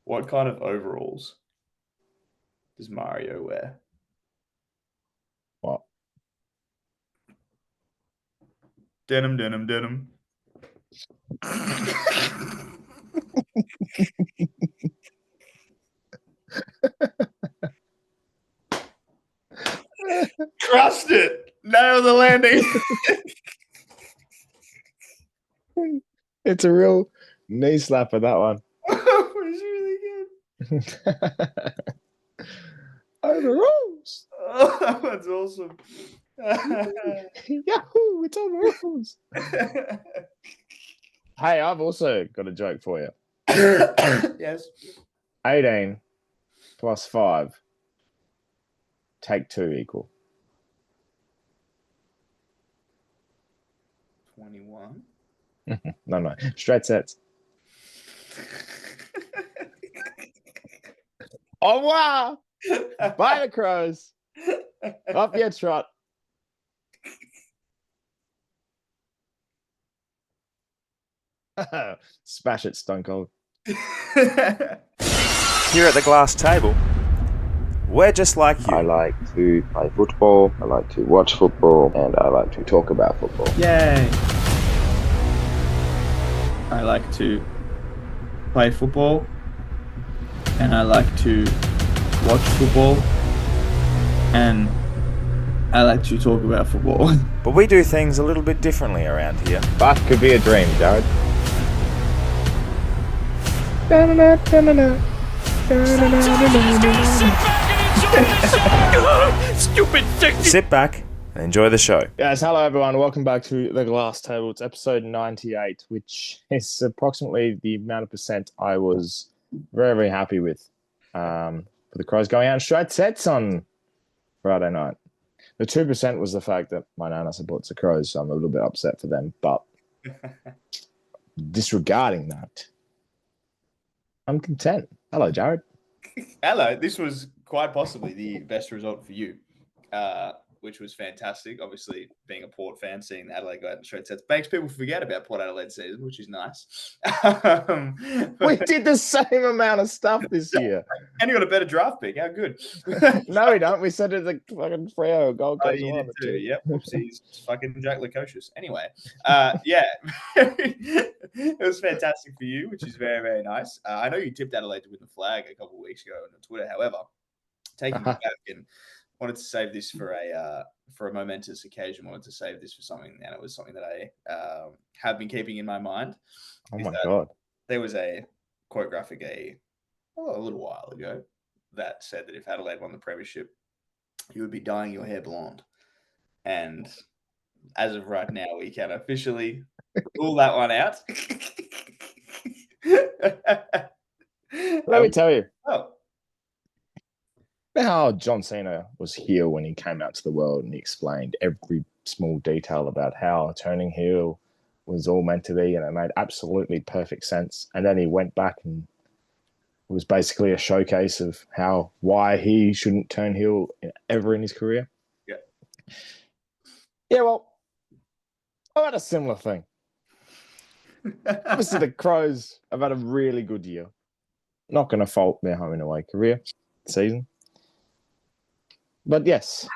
What kind of overalls does Mario wear? What? Denim, denim, denim. Crushed it. Nailed the landing. It's a real knee slapper, that one. It was really good. Overalls. Oh, that's awesome. Yahoo! It's overalls. Hey, I've also got a joke for you. Yes. 18 plus 5. Take 2 equal. 21. No. Straight sets. Oh, wow. By the Crows. Up your trot. Smash it, Stone Cold. Here at the glass table, we're just like you. I like to play football, I like to watch football, and I like to talk about football. Yay. I like to play football, and I like to watch football, and I like to talk about football. But we do things a little bit differently around here. That could be a dream, Jared. Stupid sexy. Sit back and enjoy the show. Yes, hello everyone. Welcome back to the Glass Table. It's episode 98, which is approximately the amount of percent I was very, very happy with for the Crows going out in straight sets on Friday night. The 2% was the fact that my nana supports the Crows, so I'm a little bit upset for them. But disregarding that, I'm content. Hello, Jared. Hello. This was quite possibly the best result for you, which was fantastic. Obviously, being a Port fan, seeing Adelaide go out in straight sets makes people forget about Port Adelaide season, which is nice. We did the same amount of stuff this year. And you got a better draft pick. How good? No, we don't. We said it's like fucking Freo, Gold Coast. You one did of the too. two. Yep. Whoopsies. Fucking Jack Lukosius. Anyway, yeah, it was fantastic for you, which is very, very nice. I know you tipped Adelaide to win the flag a couple of weeks ago on Twitter. However, taking it back and wanted to save this for a momentous occasion. Wanted to save this for something, and it was something that I have been keeping in my mind. Oh my God. There was a quote graphic a little while ago that said that if Adelaide won the premiership, you would be dyeing your hair blonde. And as of right now, we can officially rule that one out. Let me tell you. Oh, How John Cena was heel when he came out to the world and he explained every small detail about how turning heel was all meant to be, and it made absolutely perfect sense. And then he went back and it was basically a showcase of why he shouldn't turn heel ever in his career. Yeah. Yeah, well, I've had a similar thing. Obviously, the Crows have had a really good year. Not going to fault their home and away career season. But yes,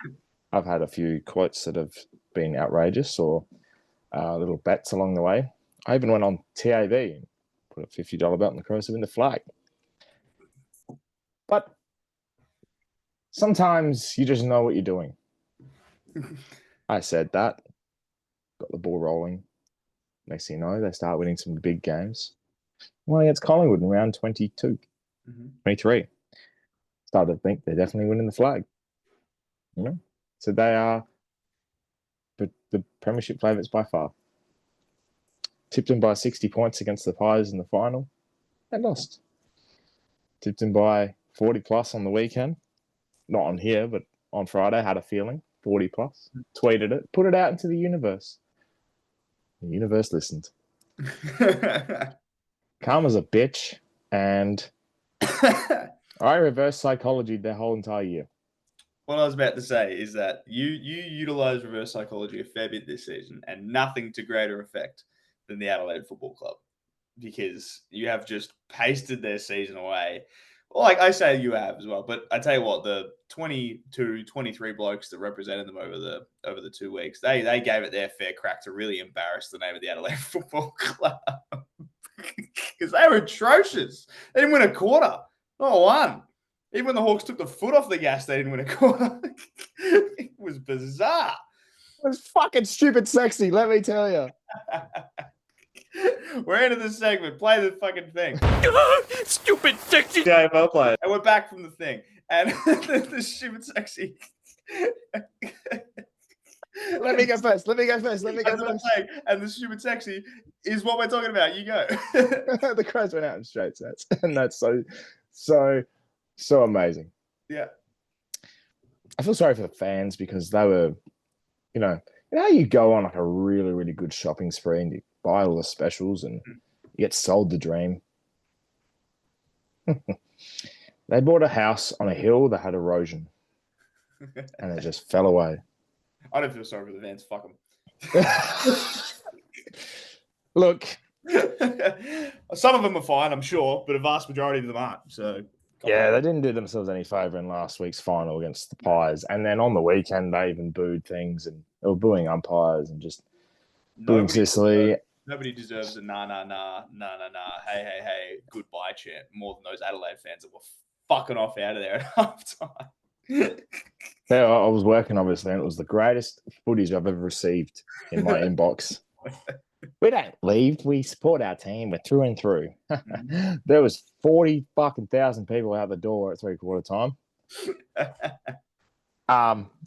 I've had a few quotes that have been outrageous or little bets along the way. I even went on TAB and put a $50 bet on the Crows to win the flag. But sometimes you just know what you're doing. I said that. Got the ball rolling. Next thing you know, they start winning some big games. Well, against Collingwood in round 22, 23. Started to think they're definitely winning the flag. You know? So they are the premiership favourites by far. Tipped them by 60 points against the Pies in the final. They lost. Tipped them by 40 plus on the weekend. Not on here, but on Friday, had a feeling. 40 plus. Tweeted it. Put it out into the universe. The universe listened. Karma's a bitch, and I reverse psychology their whole entire year. What I was about to say is that you utilize reverse psychology a fair bit this season, and nothing to greater effect than the Adelaide Football Club. because you have just pasted their season away. Well, like I say, you have as well. But I tell you what, the 22, 23 blokes that represented them over the 2 weeks, they gave it their fair crack to really embarrass the name of the Adelaide Football Club because they were atrocious. They didn't win a quarter, not one. Even when the Hawks took the foot off the gas, they didn't win a quarter. It was bizarre. It was fucking stupid sexy, let me tell you. We're into this segment. Play the fucking thing. Stupid sexy. Yeah, well played. And we're back from the thing. And the stupid sexy. Let me go first. Let me go first. And the stupid sexy is what we're talking about. You go. The crows went out in straight sets. And that's so amazing. Yeah. I feel sorry for the fans because they were, you know how you go on like a really, really good shopping spree and you buy all the specials and you get sold the dream. They bought a house on a hill that had erosion and it just fell away. I don't feel sorry for the fans. Fuck them. Look. Some of them are fine, I'm sure, but a vast majority of them aren't. So yeah, they didn't do themselves any favour in last week's final against the Pies. And then on the weekend, they even booed things and they were booing umpires and just booing Sicily. Nobody deserves a nah, hey, goodbye chant more than those Adelaide fans that were fucking off out of there at halftime. Yeah, I was working, obviously, and it was the greatest footage I've ever received in my inbox. We don't leave. We support our team. We're through and through. There was 40 fucking thousand people out the door at 3/4 time.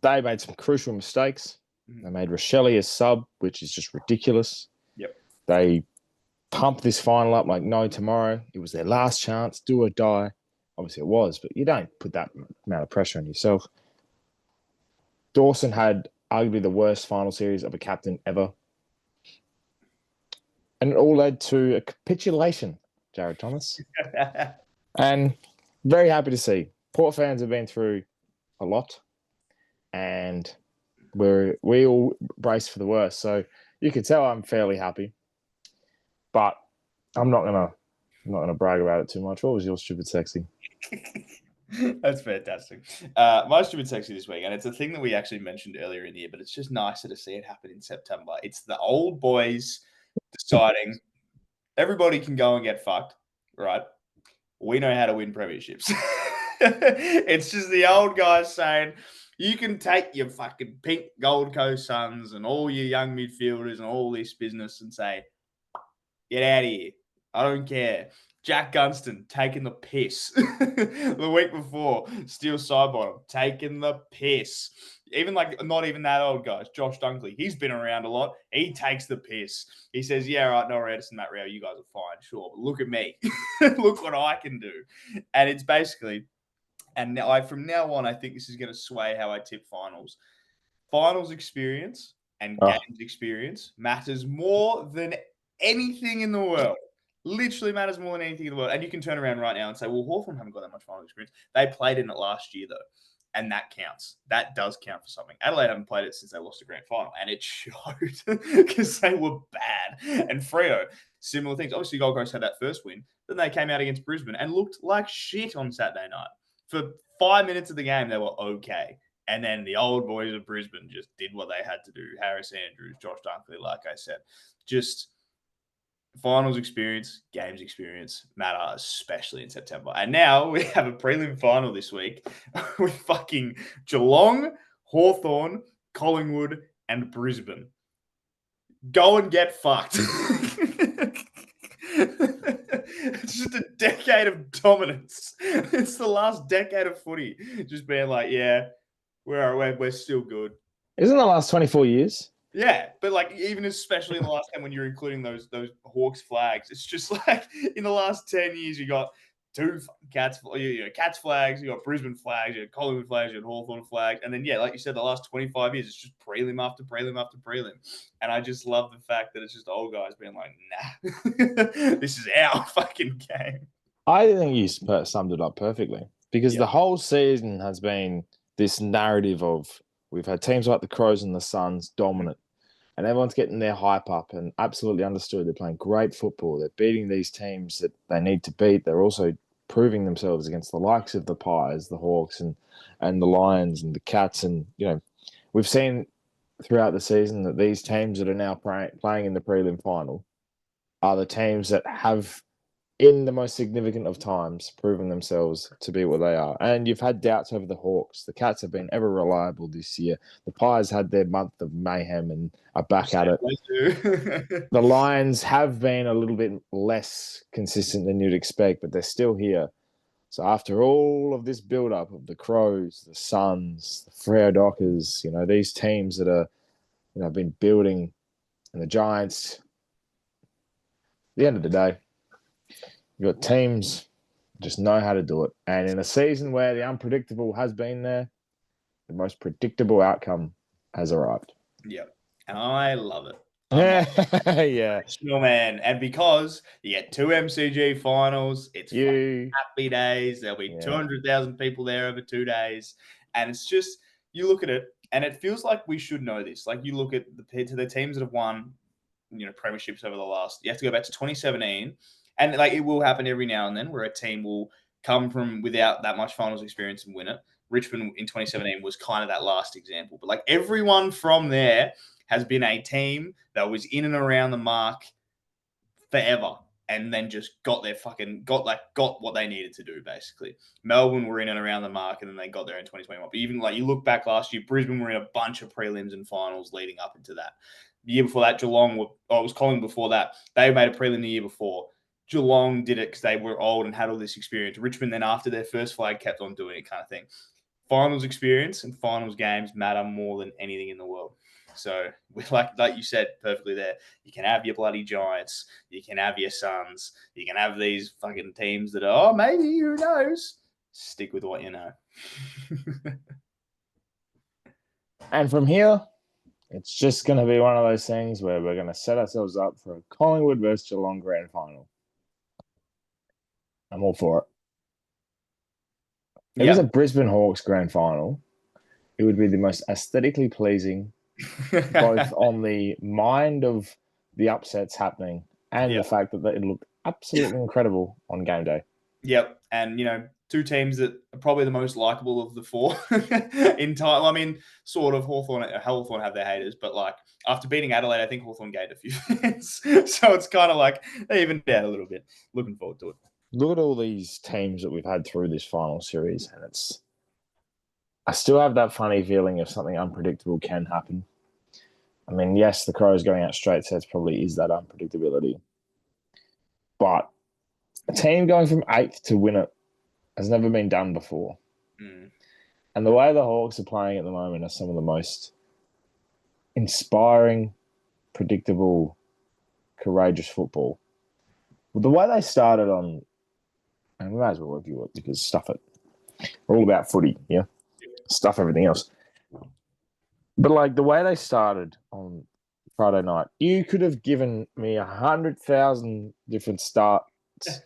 They made some crucial mistakes. They made Rochelle a sub, which is just ridiculous. Yep. They pumped this final up like no tomorrow. It was their last chance, do or die. Obviously it was, but you don't put that amount of pressure on yourself. Dawson had arguably the worst final series of a captain ever. And it all led to a capitulation, Jared Thomas. And very happy to see. Port fans have been through a lot. And we all brace for the worst. So you could tell I'm fairly happy. But I'm not gonna brag about it too much. What was your stupid sexy? That's fantastic. My stupid sexy this week, and it's a thing that we actually mentioned earlier in the year, but it's just nicer to see it happen in September. It's the old boys deciding everybody can go and get fucked, right? We know how to win premierships. It's just the old guys saying, you can take your fucking pink Gold Coast Suns and all your young midfielders and all this business and say, get out of here. I don't care. Jack Gunston taking the piss. The week before, Steel Sidebottom taking the piss. Even like not even that old guys. Josh Dunkley, he's been around a lot. He takes the piss. He says, yeah, right, Noah Edison, Matt Rao, you guys are fine, sure. But look at me. Look what I can do. And it's basically, and now from now on, I think this is going to sway how I tip finals. Finals experience and games experience matters more than anything in the world. Literally matters more than anything in the world. And you can turn around right now and say, well, Hawthorn haven't got that much final experience. They played in it last year, though. And that counts. That does count for something. Adelaide haven't played it since they lost the grand final. And it showed because they were bad. And Freo, similar things. Obviously, Gold Coast had that first win. Then they came out against Brisbane and looked like shit on Saturday night. For 5 minutes of the game, they were okay. And then the old boys of Brisbane just did what they had to do. Harris Andrews, Josh Dunkley, like I said. Just finals experience, games experience matter, especially in September. And now we have a prelim final this week with fucking Geelong, Hawthorn, Collingwood, and Brisbane. Go and get fucked. It's just a decade of dominance. It's the last decade of footy. Just being like, yeah, we're still good. Isn't the last 24 years? Yeah, but like even especially in the last time when you're including those Hawks flags, it's just like in the last 10 years you got two Cats flags, you got Brisbane flags, you got Collingwood flags, you got Hawthorn flags, and then like you said, the last 25 years it's just prelim after prelim after prelim, and I just love the fact that it's just old guys being like, nah, this is our fucking game. I think you summed it up perfectly because the whole season has been this narrative of we've had teams like the Crows and the Suns dominant. and everyone's getting their hype up and absolutely understood. They're playing great football. They're beating these teams that they need to beat. They're also proving themselves against the likes of the Pies, the Hawks, and the Lions and the Cats. And, we've seen throughout the season that these teams that are now playing in the prelim final are the teams that have, in the most significant of times, proven themselves to be what they are. And you've had doubts over the Hawks. The Cats have been ever reliable this year. The Pies had their month of mayhem and are back at it. The Lions have been a little bit less consistent than you'd expect, but they're still here. So after all of this build-up of the Crows, the Suns, the Freo Dockers, these teams that are, been building, and the Giants, at the end of the day, you've got teams just know how to do it. And in a season where the unpredictable has been there, the most predictable outcome has arrived. Yep. And I love it. Yeah. Man. And because you get 2 MCG finals, it's happy days. There'll be 200,000 people there over 2 days. And it's just, you look at it, and it feels like we should know this. Like, you look at the teams that have won, premierships over the last, you have to go back to 2017. And like, it will happen every now and then where a team will come from without that much finals experience and win it. Richmond in 2017 was kind of that last example. But like, everyone from there has been a team that was in and around the mark forever, and then just got what they needed to do, basically. Melbourne were in and around the mark, and then they got there in 2021. But even like, you look back last year, Brisbane were in a bunch of prelims and finals leading up into that. The year before that, Geelong it was Collingwood before that. They made a prelim the year before. Geelong did it because they were old and had all this experience. Richmond then, after their first flag, kept on doing it, kind of thing. Finals experience and finals games matter more than anything in the world. So, like you said perfectly there, you can have your bloody Giants, you can have your Suns, you can have these fucking teams that are, maybe, who knows? Stick with what you know. And from here, it's just going to be one of those things where we're going to set ourselves up for a Collingwood versus Geelong grand final. I'm all for it. If it was a Brisbane Hawks grand final, it would be the most aesthetically pleasing, both on the mind of the upsets happening and the fact that it looked absolutely incredible on game day. Yep. And, 2 teams that are probably the most likable of the 4 in time. I mean, sort of Hawthorn have their haters, but like, after beating Adelaide, I think Hawthorn gained a few fans. So it's kind of like they evened out a little bit. Looking forward to it. Look at all these teams that we've had through this final series, and I still have that funny feeling if something unpredictable can happen. I mean, yes, the Crows going out straight sets probably is that unpredictability. But a team going from 8th to win it has never been done before. Mm. And the way the Hawks are playing at the moment are some of the most inspiring, predictable, courageous football. The way they started on, and we might as well review it because stuff it. We're all about footy, yeah? Stuff everything else. But like the way they started on Friday night, you could have given me 100,000 different starts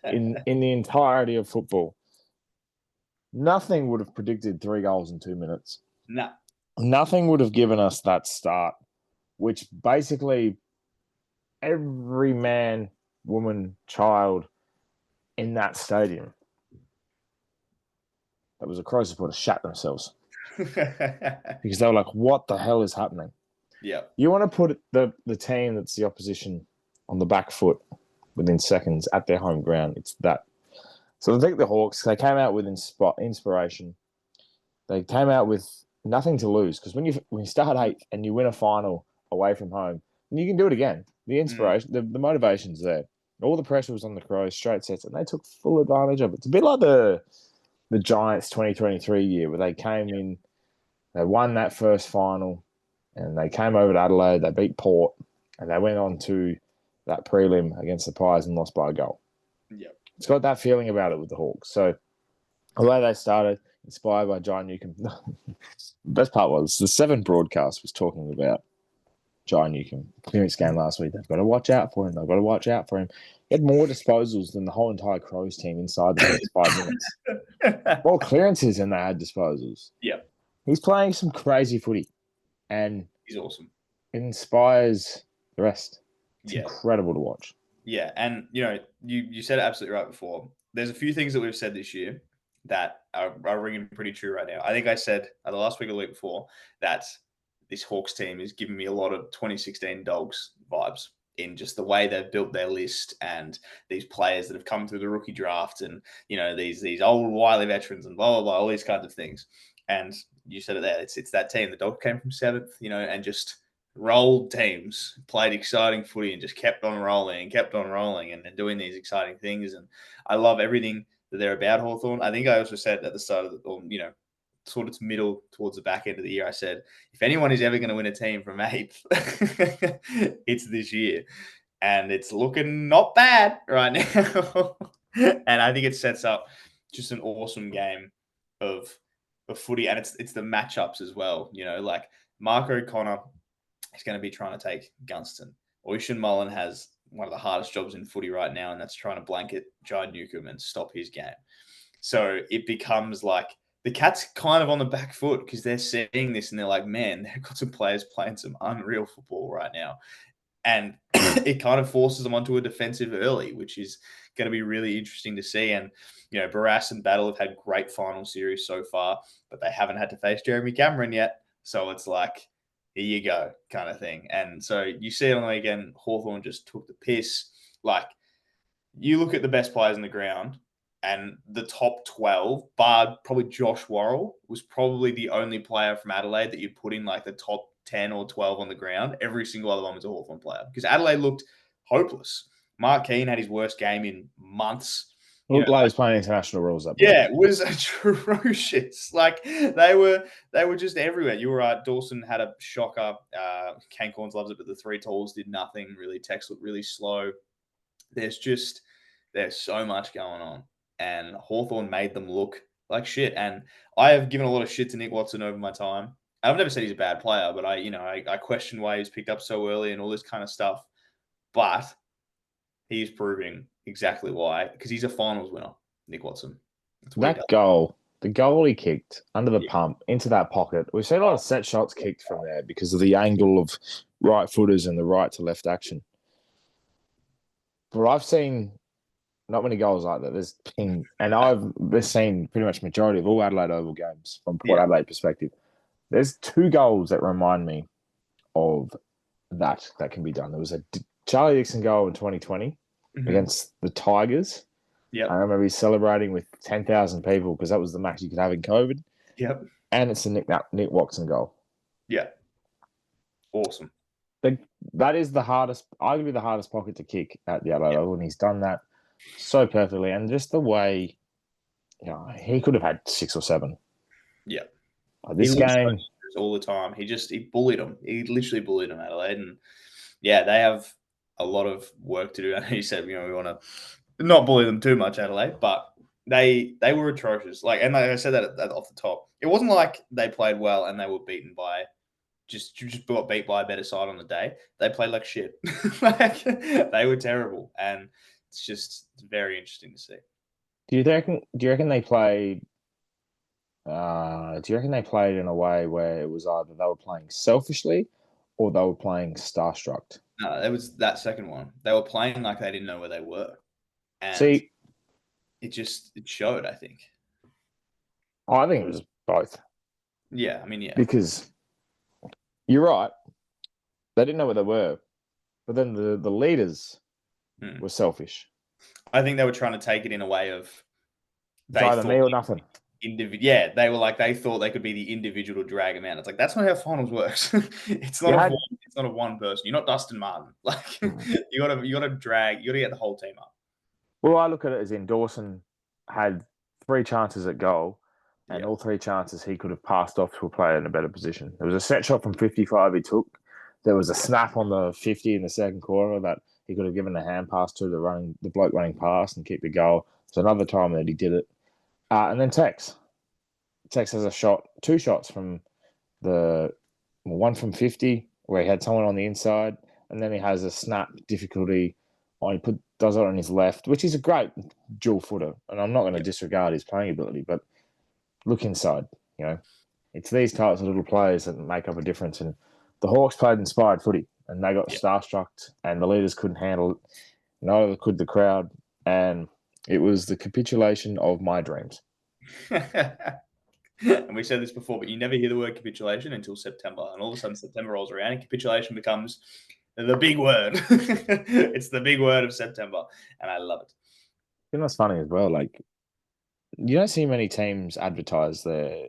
in the entirety of football. Nothing would have predicted 3 goals in 2 minutes. No. Nothing would have given us that start, which basically every man, woman, child in that stadium that was a Crow supporter shat themselves. Because they were like, what the hell is happening? Yeah. You want to put the team that's the opposition on the back foot within seconds at their home ground. It's that. So I think the Hawks, they came out with inspiration. They came out with nothing to lose, because when you start 8th and you win a final away from home, then you can do it again. The inspiration, the motivation's there. All the pressure was on the Crows, straight sets, and they took full advantage of it. It's a bit like the Giants 2023 year where they came in, they won that first final, and they came over to Adelaide, they beat Port, and they went on to that prelim against the Pies and lost by a goal. Yep. It's got that feeling about it with the Hawks. So the way they started, inspired by John Newcomb. The best part was the 7 broadcast was talking about John Newcomb. Clearance game last week. They've got to watch out for him. They've got to watch out for him. He had more disposals than the whole entire Crows team inside the first 5 minutes. More clearances than they had disposals. Yep. He's playing some crazy footy. And he's awesome. It inspires the rest. It's Yeah. incredible to watch. Yeah, and you said it absolutely right before. There's a few things that we've said this year that are ringing pretty true right now. I think I said the last week or the week before that this Hawks team is giving me a lot of 2016 Dogs vibes in just the way they've built their list and these players that have come through the rookie draft and these old wily veterans and blah blah blah, all these kinds of things. And you said it there. It's that team. The Dogs came from seventh, and just rolled teams, played exciting footy, and just kept on rolling and doing these exciting things. And I love everything that they're about, Hawthorn. I think I also said at the start of sort of middle towards the back end of the year, I said, if anyone is ever going to win a team from eighth, it's this year. And it's looking not bad right now. And I think it sets up just an awesome game of footy. And it's the matchups as well. Like Mark O'Connor is going to be trying to take Gunston. Oishan Mullen has one of the hardest jobs in footy right now, and that's trying to blanket Jai Newcomb and stop his game. So it becomes like the Cats kind of on the back foot because they're seeing this and they're like, man, they've got some players playing some unreal football right now. And it kind of forces them onto a defensive early, which is going to be really interesting to see. And, Barras and Battle have had great final series so far, but they haven't had to face Jeremy Cameron yet. So it's like, here you go kind of thing. And so you see it on the weekend, Hawthorn just took the piss. Like, you look at the best players on the ground, and the top 12, bar probably Josh Worrell, was probably the only player from Adelaide that you put in like the top 10 or 12 on the ground. Every single other one was a Hawthorn player because Adelaide looked hopeless. Mark Keane had his worst game in months. Looked like he was playing international rules that Yeah, it was atrocious. Like they were just everywhere. You were right. Dawson had a shocker. Kane Corns loves it, but the three talls did nothing. Really, Tex looked really slow. There's so much going on. And Hawthorn made them look like shit. And I have given a lot of shit to Nick Watson over my time. I've never said he's a bad player, but I question why he's picked up so early and all this kind of stuff. But he's proving exactly why, because he's a finals winner, Nick Watson. That goal, the goal he kicked under the pump into that pocket, we've seen a lot of set shots kicked from there because of the angle of right footers and the right to left action. But I've seen not many goals like that. I've seen pretty much majority of all Adelaide Oval games from Port Adelaide perspective. There's two goals that remind me of that can be done. There was a Charlie Dixon goal in 2020 against the Tigers. Yep. I remember he's celebrating with 10,000 people because that was the max you could have in COVID. Yep. And it's a Nick Watson goal. Yeah. Awesome. That is arguably the hardest pocket to kick at the Adelaide Oval, and he's done that so perfectly. And just the way, he could have had 6 or 7. Yeah. This game all the time. He bullied them. He literally bullied them, Adelaide. And yeah, they have a lot of work to do. I know you said, we want to not bully them too much, Adelaide, but they were atrocious. Like I said that off the top. It wasn't like they played well and they were beaten by just got beat by a better side on the day. They played like shit. They were terrible. And it's very interesting to see. Do you reckon they played in a way where it was either they were playing selfishly or they were playing starstruck? No, it was that second one. They were playing like they didn't know where they were. And it showed, I think. I think it was both. Yeah, yeah. Because you're right. They didn't know where they were. But then the leaders were selfish. I think they were trying to take it in a way of it's either me or nothing. They were like, they thought they could be the individual to drag them out. It's like, that's not how finals works. It's not a one person. You're not Dustin Martin. Like you gotta get the whole team up. Well, I look at it as in Dawson had 3 chances at goal, and all 3 chances he could have passed off to a player in a better position. There was a set shot from 55 he took. There was a snap on the 50 in the second quarter that he could have given a hand pass to the bloke running past and kicked the goal. So another time that he did it. And then Tex. Tex has 2 shots from one from 50 where he had someone on the inside, and then he has a snap difficulty. He does it on his left, which is a great dual footer. And I'm not going to disregard his playing ability, but look inside. It's these types of little players that make up a difference. And the Hawks played inspired footy and they got starstruck and the leaders couldn't handle it. Neither could the crowd. And it was the capitulation of my dreams. And we said this before, but you never hear the word capitulation until September. And all of a sudden September rolls around and capitulation becomes the big word. It's the big word of September. And I love it. You know what's funny as well? Like, you don't see many teams advertise their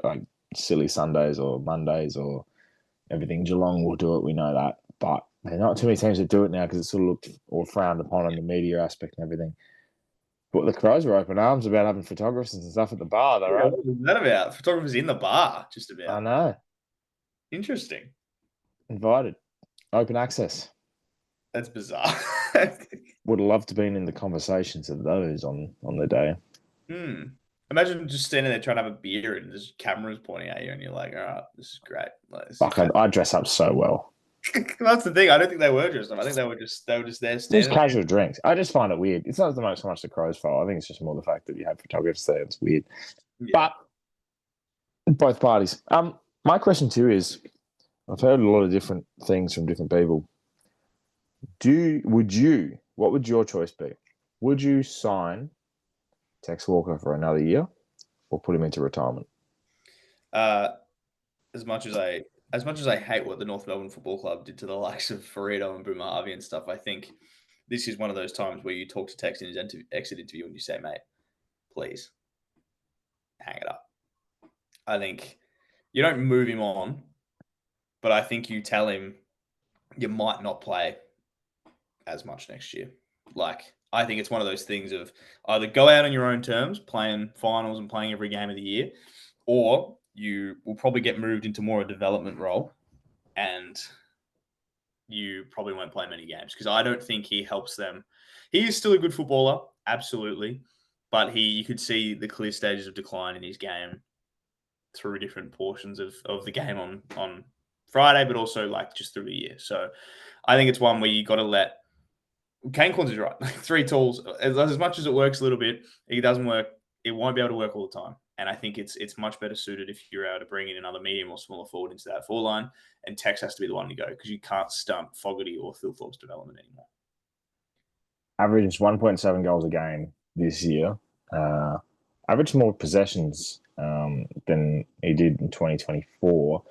like silly Sundays or Mondays or everything. Geelong will do it, we know that. But there are not too many teams that do it now because it's sort of looked or frowned upon in the media aspect and everything. But the Crows were open arms about having photographers and stuff at the bar, though, right? What was that about? Photographers in the bar, just about. I know. Interesting. Invited. Open access. That's bizarre. Would have loved to been in the conversations of those on the day. Imagine just standing there trying to have a beer and there's cameras pointing at you and you're like, all right, this is great. Like, Fuck, I'd dress up so well. That's the thing. I don't think they were dressed up. I think they were just there standing. Just casual drinks. I just find it weird. It's not so much the Crows' fault. I think it's just more the fact that you have photographers there. It's weird. Yeah. But both parties. My question to you is, I've heard a lot of different things from different people. What would your choice be? Would you sign Tex Walker for another year or put him into retirement? As much as I hate what the North Melbourne Football Club did to the likes of Farito and Boomer Harvey and stuff, I think this is one of those times where you talk to Tex in his exit interview and you say, mate, please hang it up. I think you don't move him on, but I think you tell him you might not play as much next year. Like, I think it's one of those things of either go out on your own terms, playing finals and playing every game of the year, or you will probably get moved into more a development role and you probably won't play many games because I don't think he helps them. He is still a good footballer, absolutely, but you could see the clear stages of decline in his game through different portions of the game on Friday, but also like just through the year. So I think it's one where you got to let Kane Corns is right. 3 tools, as much as it works a little bit, it doesn't work. It won't be able to work all the time. And I think it's much better suited if you're able to bring in another medium or smaller forward into that 4 line. And Tex has to be the one to go because you can't stump Fogarty or Thilthorpe's development anymore. Averaged 1.7 goals a game this year. Averaged more possessions than he did in 2024.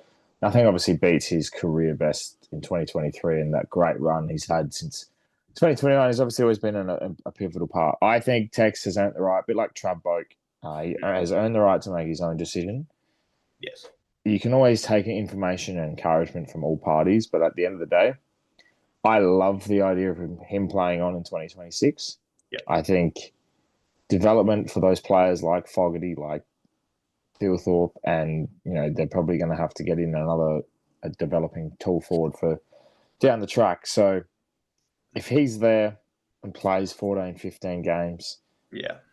I think obviously beats his career best in 2023 and that great run he's had since 2021. He's obviously always been a pivotal part. I think Tex has earned the right, a bit like Trav Boak. He has earned the right to make his own decision. Yes. You can always take information and encouragement from all parties, but at the end of the day, I love the idea of him playing on in 2026. Yep. I think development for those players like Fogarty, like Thilthorpe, and they're probably going to have to get in a developing tool forward for down the track. So if he's there and plays 14, 15 games,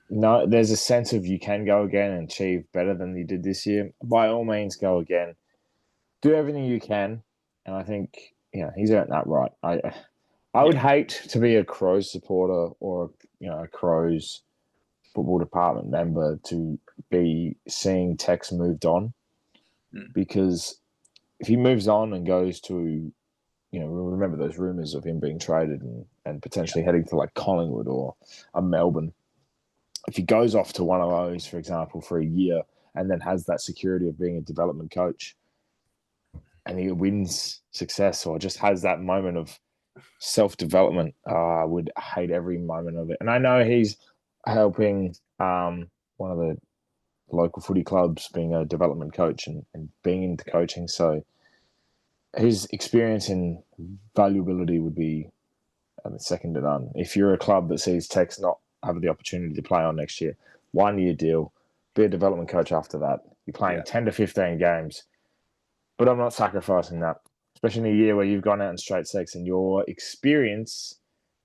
no, there's a sense of you can go again and achieve better than you did this year. By all means, go again. Do everything you can. And I think, he's earned that right. I would hate to be a Crows supporter or, a Crows football department member to be seeing Tex moved on. Because if he moves on and goes to, remember those rumours of him being traded and potentially heading to like Collingwood or a Melbourne. If he goes off to one of those, for example, for a year and then has that security of being a development coach and he wins success or just has that moment of self-development, I would hate every moment of it. And I know he's helping one of the local footy clubs being a development coach and being into coaching. So his experience and valuability would be second to none. If you're a club that sees Tex not have the opportunity to play on next year, 1-year deal, be a development coach after that. You're playing 10 to 15 games. But I'm not sacrificing that, especially in a year where you've gone out in straight six and your experience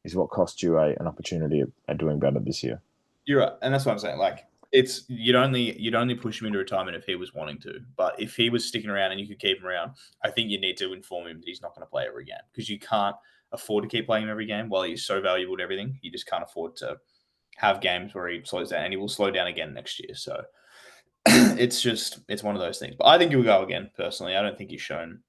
is what cost you an opportunity at doing better this year. You're right. And that's what I'm saying. Like, you'd only push him into retirement if he was wanting to. But if he was sticking around and you could keep him around, I think you need to inform him that he's not going to play every game because you can't afford to keep playing him every game while he's so valuable to everything. You just can't afford to have games where he slows down, and he will slow down again next year. So it's one of those things. But I think he'll go again, personally. I don't think he's shown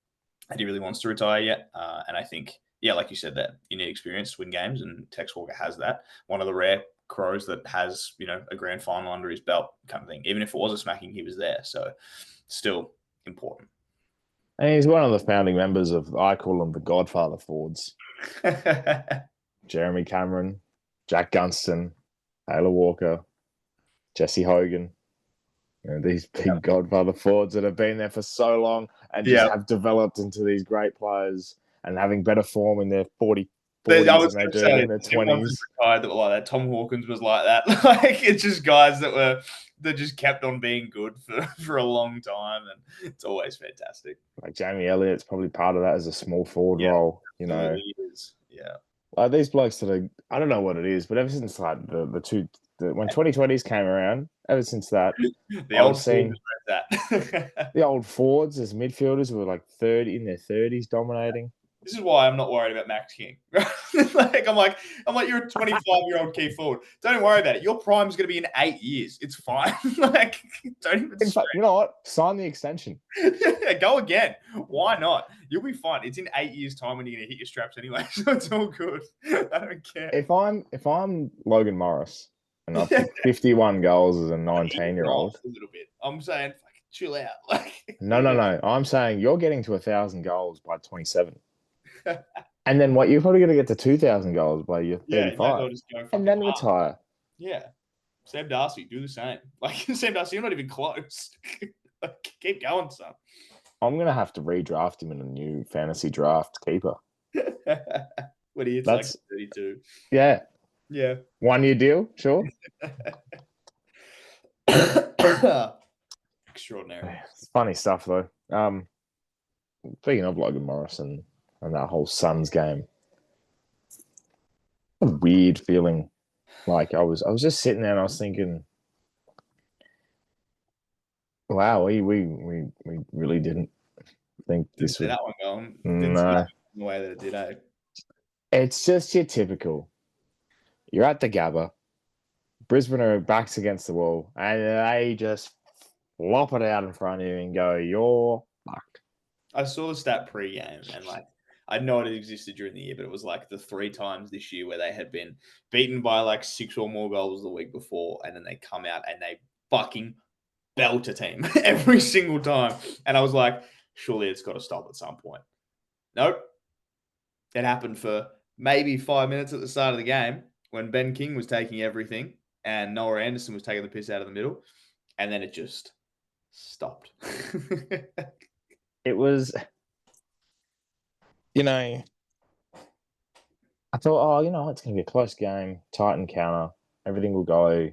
that he really wants to retire yet. And I think, yeah, like you said, that you need experience to win games, and Tex Walker has that. One of the rare Crows that has, a grand final under his belt kind of thing. Even if it was a smacking, he was there. So still important. And he's one of the founding members of, I call them the Godfather Fords. Jeremy Cameron, Jack Gunston, Taylor Walker, Jesse Hogan. These big Godfather Fords that have been there for so long and just have developed into these great players and having better form in their 40s than they do in their 20s. That were like that. Tom Hawkins was like that. Like, it's just guys that just kept on being good for a long time, and it's always fantastic. Like Jamie Elliott's probably part of that as a small forward role, Yeah. Like these blokes that are, I don't know what it is, but ever since like when 2020s came around, ever since that, the old seeing the old Fords as midfielders who were like in their 30s dominating. This is why I'm not worried about Max King. I'm like, you're a 25-year-old key forward. Don't worry about it. Your prime's going to be in 8 years. It's fine. Like, don't even. In fact, you know what? Sign the extension. Go again. Why not? You'll be fine. It's in 8 years' time when you're going to hit your straps anyway, so it's all good. I don't care. If I'm Logan Morris and I've got 51 goals as a 19-year-old, a little bit. I'm saying, chill out. Like, no. I'm saying you're getting to 1,000 goals by 27. And then what? You're probably going to get to 2,000 goals by your 35, and then retire. Yeah, Sam Darcy, do the same. Like, Sam Darcy, you're not even close. Like, keep going, son. I'm going to have to redraft him in a new fantasy draft keeper. What do you? Like 32. Yeah. 1 year deal, sure. Extraordinary. It's funny stuff though. Speaking of Logan Morrison and that whole Suns game, a weird feeling. Like I was just sitting there and I was thinking, wow, we really didn't think this would. That one going. No, the way that it did. Eh? It's just your typical. You're at the Gabba. Brisbane are backs against the wall, and they just flop it out in front of you and go, "You're fucked." I saw the stat pre-game, and like, I know it existed during the year, but it was like the 3 times this year where they had been beaten by like 6 or more goals the week before, and then they come out and they fucking belt a team every single time. And I was like, surely it's got to stop at some point. Nope. It happened for maybe 5 minutes at the start of the game when Ben King was taking everything and Noah Anderson was taking the piss out of the middle, and then it just stopped. It was, I thought, it's going to be a close game, tight encounter. Everything will go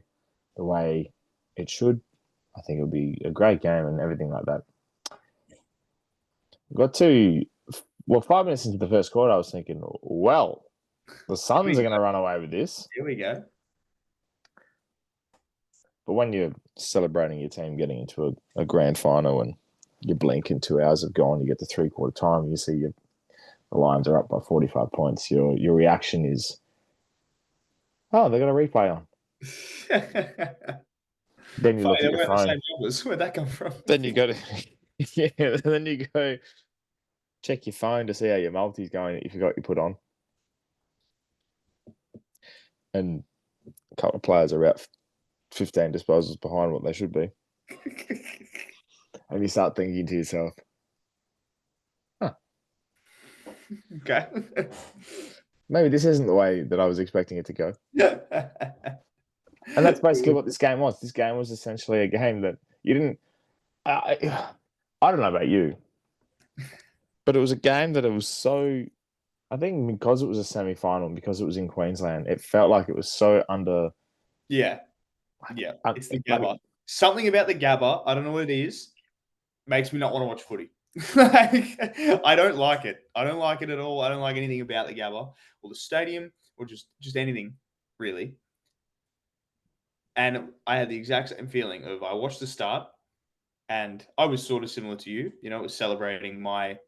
the way it should. I think it'll be a great game and everything like that. Got to, 5 minutes into the first quarter, I was thinking, well, the Suns are going to run away with this. Here we go. But when you're celebrating your team getting into a grand final and you blink and 2 hours have gone, you get to 3/4 time, you see the Lions are up by 45 points. Your reaction is, oh, they got a replay on. Then you look at your phone. Where'd that come from? Then you go to then you go check your phone to see how your multi's going that you forgot you put on. And a couple of players are about 15 disposals behind what they should be. And you start thinking to yourself, okay. Maybe this isn't the way that I was expecting it to go. And that's basically what this game was. This game was essentially a game that you didn't... I don't know about you, but it was a game that it was so... I think because it was a semi-final and because it was in Queensland, it felt like it was so under... Yeah. It's the Gabba. Something about the Gabba, I don't know what it is, makes me not want to watch footy. I don't like it. I don't like it at all. I don't like anything about the Gabba or the stadium or just anything, really. And I had the exact same feeling of I watched the start and I was sort of similar to you. It was celebrating my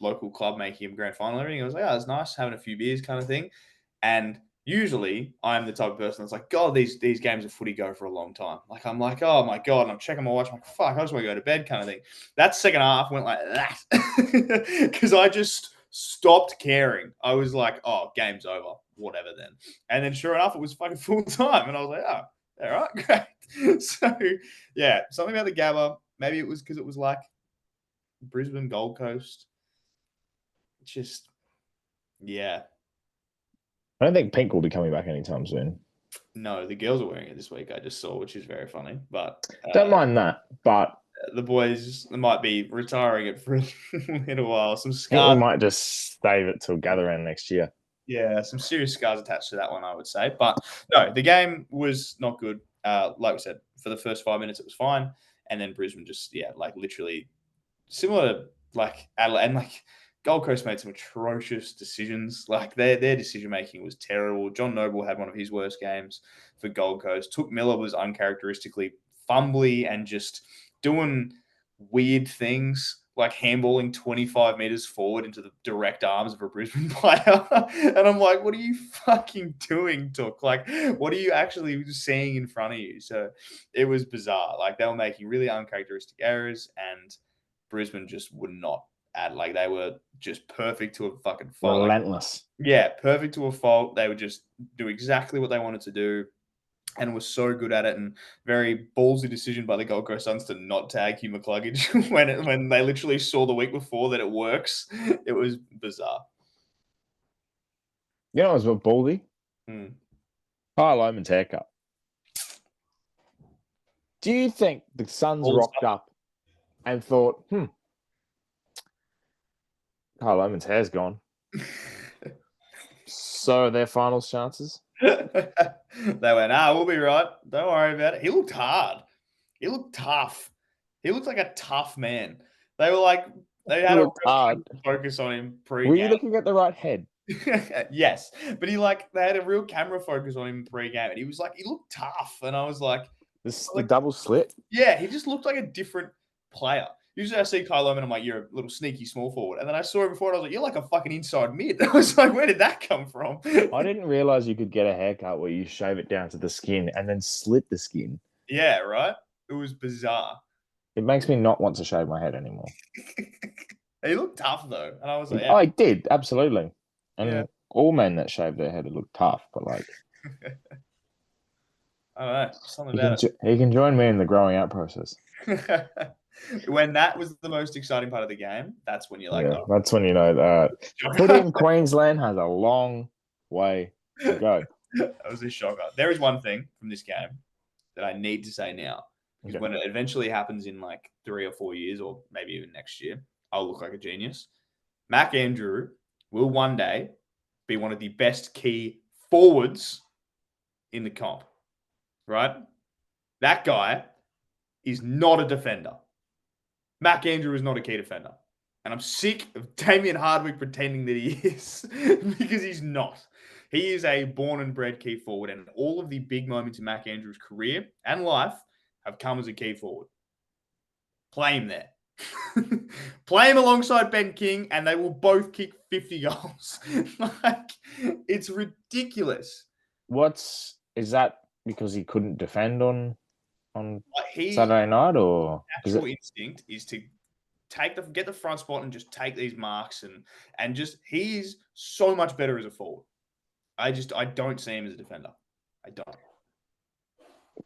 local club making a grand final and everything. I was like, oh, it's nice having a few beers kind of thing. And, usually I'm the type of person that's like, God, these games of footy go for a long time. Like, I'm like, oh my God, and I'm checking my watch. I'm like, fuck, I just want to go to bed kind of thing. That second half went like that because I just stopped caring. I was like, oh, game's over, whatever then. And then sure enough, it was fucking full time. And I was like, oh, all right, great. So, yeah, something about the Gabba. Maybe it was because it was like Brisbane, Gold Coast. Just, yeah. I don't think pink will be coming back anytime soon. No, the girls are wearing it this week. I just saw, which is very funny. But Don't mind that, but the boys might be retiring it for a little while. Some I think scars. we might just save it till gather round next year. Yeah, some serious scars attached to that one, I would say. But no, the game was not good. Like we said, for the first 5 minutes, it was fine. And then Brisbane just, like literally similar to like Adelaide. And like Gold Coast made some atrocious decisions. Like their decision making was terrible. John Noble had one of his worst games for Gold Coast. Took Miller was uncharacteristically fumbly and just doing weird things like handballing 25 meters forward into the direct arms of a Brisbane player. And I'm like, what are you fucking doing, Took? Like, what are you actually seeing in front of you? So it was bizarre. Like they were making really uncharacteristic errors and Brisbane just would not add. Like they were just perfect to a fucking fault. Relentless. Like, perfect to a fault. They would just do exactly what they wanted to do and was so good at it. And very ballsy decision by the Gold Coast Suns to not tag Hugh McCluggage when they literally saw the week before that it works. It was bizarre. You know, it was what Baldy. Kyle Loman's haircut. Do you think the Suns rocked up and thought, Kyle Loman's hair's gone? So are their finals chances? They went, we'll be right. Don't worry about it. He looked hard. He looked tough. He looked like a tough man. They were like, they had a real focus on him pre-game. Were you looking at the right head? Yes, but they had a real camera focus on him pre-game, and he was like, he looked tough, and I was like, the double slit. Yeah, he just looked like a different player. Usually I see Kyle Lohman, I'm like, you're a little sneaky small forward. And then I saw him before and I was like, you're like a fucking inside mid. I was like, where did that come from? I didn't realize you could get a haircut where you shave it down to the skin and then slit the skin. Yeah, right? It was bizarre. It makes me not want to shave my head anymore. He looked tough though. And I was like, I did, absolutely. And all men that shave their head look tough, but like... I don't know. Something about it. He can join me in the growing out process. When that was the most exciting part of the game, that's when you're like, that's when you know that footy in Queensland has a long way to go. That was a shocker. There is one thing from this game that I need to say now. Because when it eventually happens in like 3 or 4 years, or maybe even next year, I'll look like a genius. Mac Andrew will one day be one of the best key forwards in the comp. Right? That guy is not a defender. Mac Andrew is not a key defender. And I'm sick of Damien Hardwick pretending that he is because he's not. He is a born and bred key forward, and all of the big moments in Mac Andrew's career and life have come as a key forward. Play him there. Play him alongside Ben King, and they will both kick 50 goals. Like, it's ridiculous. Is that because he couldn't defend on Saturday night, or natural instinct is to get the front spot and just take these marks and just he is so much better as a forward. I don't see him as a defender. I don't.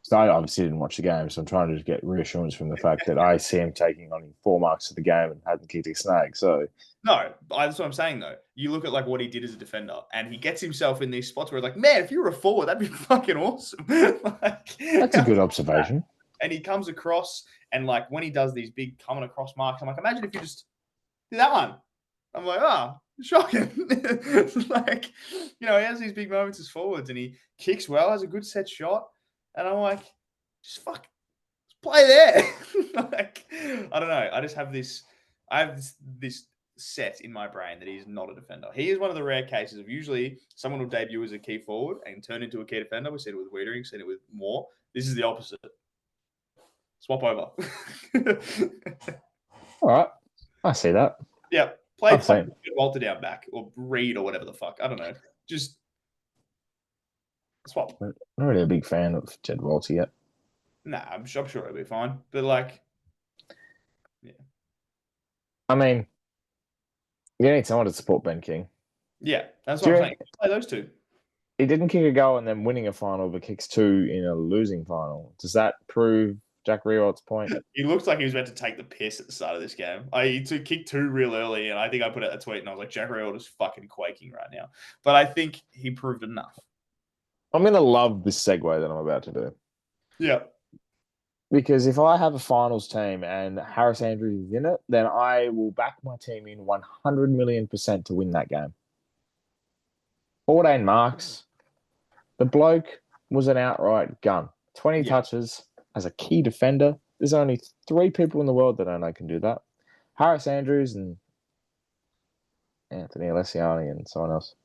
So I obviously didn't watch the game, so I'm trying to just get reassurance from the fact that I see him taking on 4 marks to the game and hadn't kicked a snag. So no, that's what I'm saying though. You look at like what he did as a defender, and he gets himself in these spots where it's like, man, if you were a forward, that'd be fucking awesome. Like, that's a good observation. And he comes across, and like when he does these big coming across marks, I'm like, imagine if you just did that one. I'm like, shocking. Like, he has these big moments as forwards, and he kicks well, has a good set shot. And I'm like, just play there. Like, I don't know. I have this set in my brain that he's not a defender. He is one of the rare cases of usually someone will debut as a key forward and turn into a key defender. We said it with Wiedering, said it with Moore. This is the opposite. Swap over. All right. I see that. Yeah. Play Walter down back or Reed or whatever the fuck. I don't know. Just Swap. Not really a big fan of Jed Walter yet. Nah, I'm sure it'll be fine. But like, I mean, you need someone to support Ben King. yeah, that's what I'm saying. Play those two. He didn't kick a goal and then winning a final, but kicks 2 in a losing final. Does that prove Jack Riewoldz's point? He looked like he was about to take the piss at the start of this game. He kicked 2 real early, and I think I put out a tweet and I was like, Jack Riewoldt is fucking quaking right now. But I think he proved enough. I'm going to love this segue that I'm about to do. Yeah. Because if I have a finals team and Harris Andrews is in it, then I will back my team in 100 million% to win that game. 14 marks. The bloke was an outright gun. 20 touches as a key defender. There's only 3 people in the world that I know can do that. Harris Andrews and Anthony Alessiani and someone else.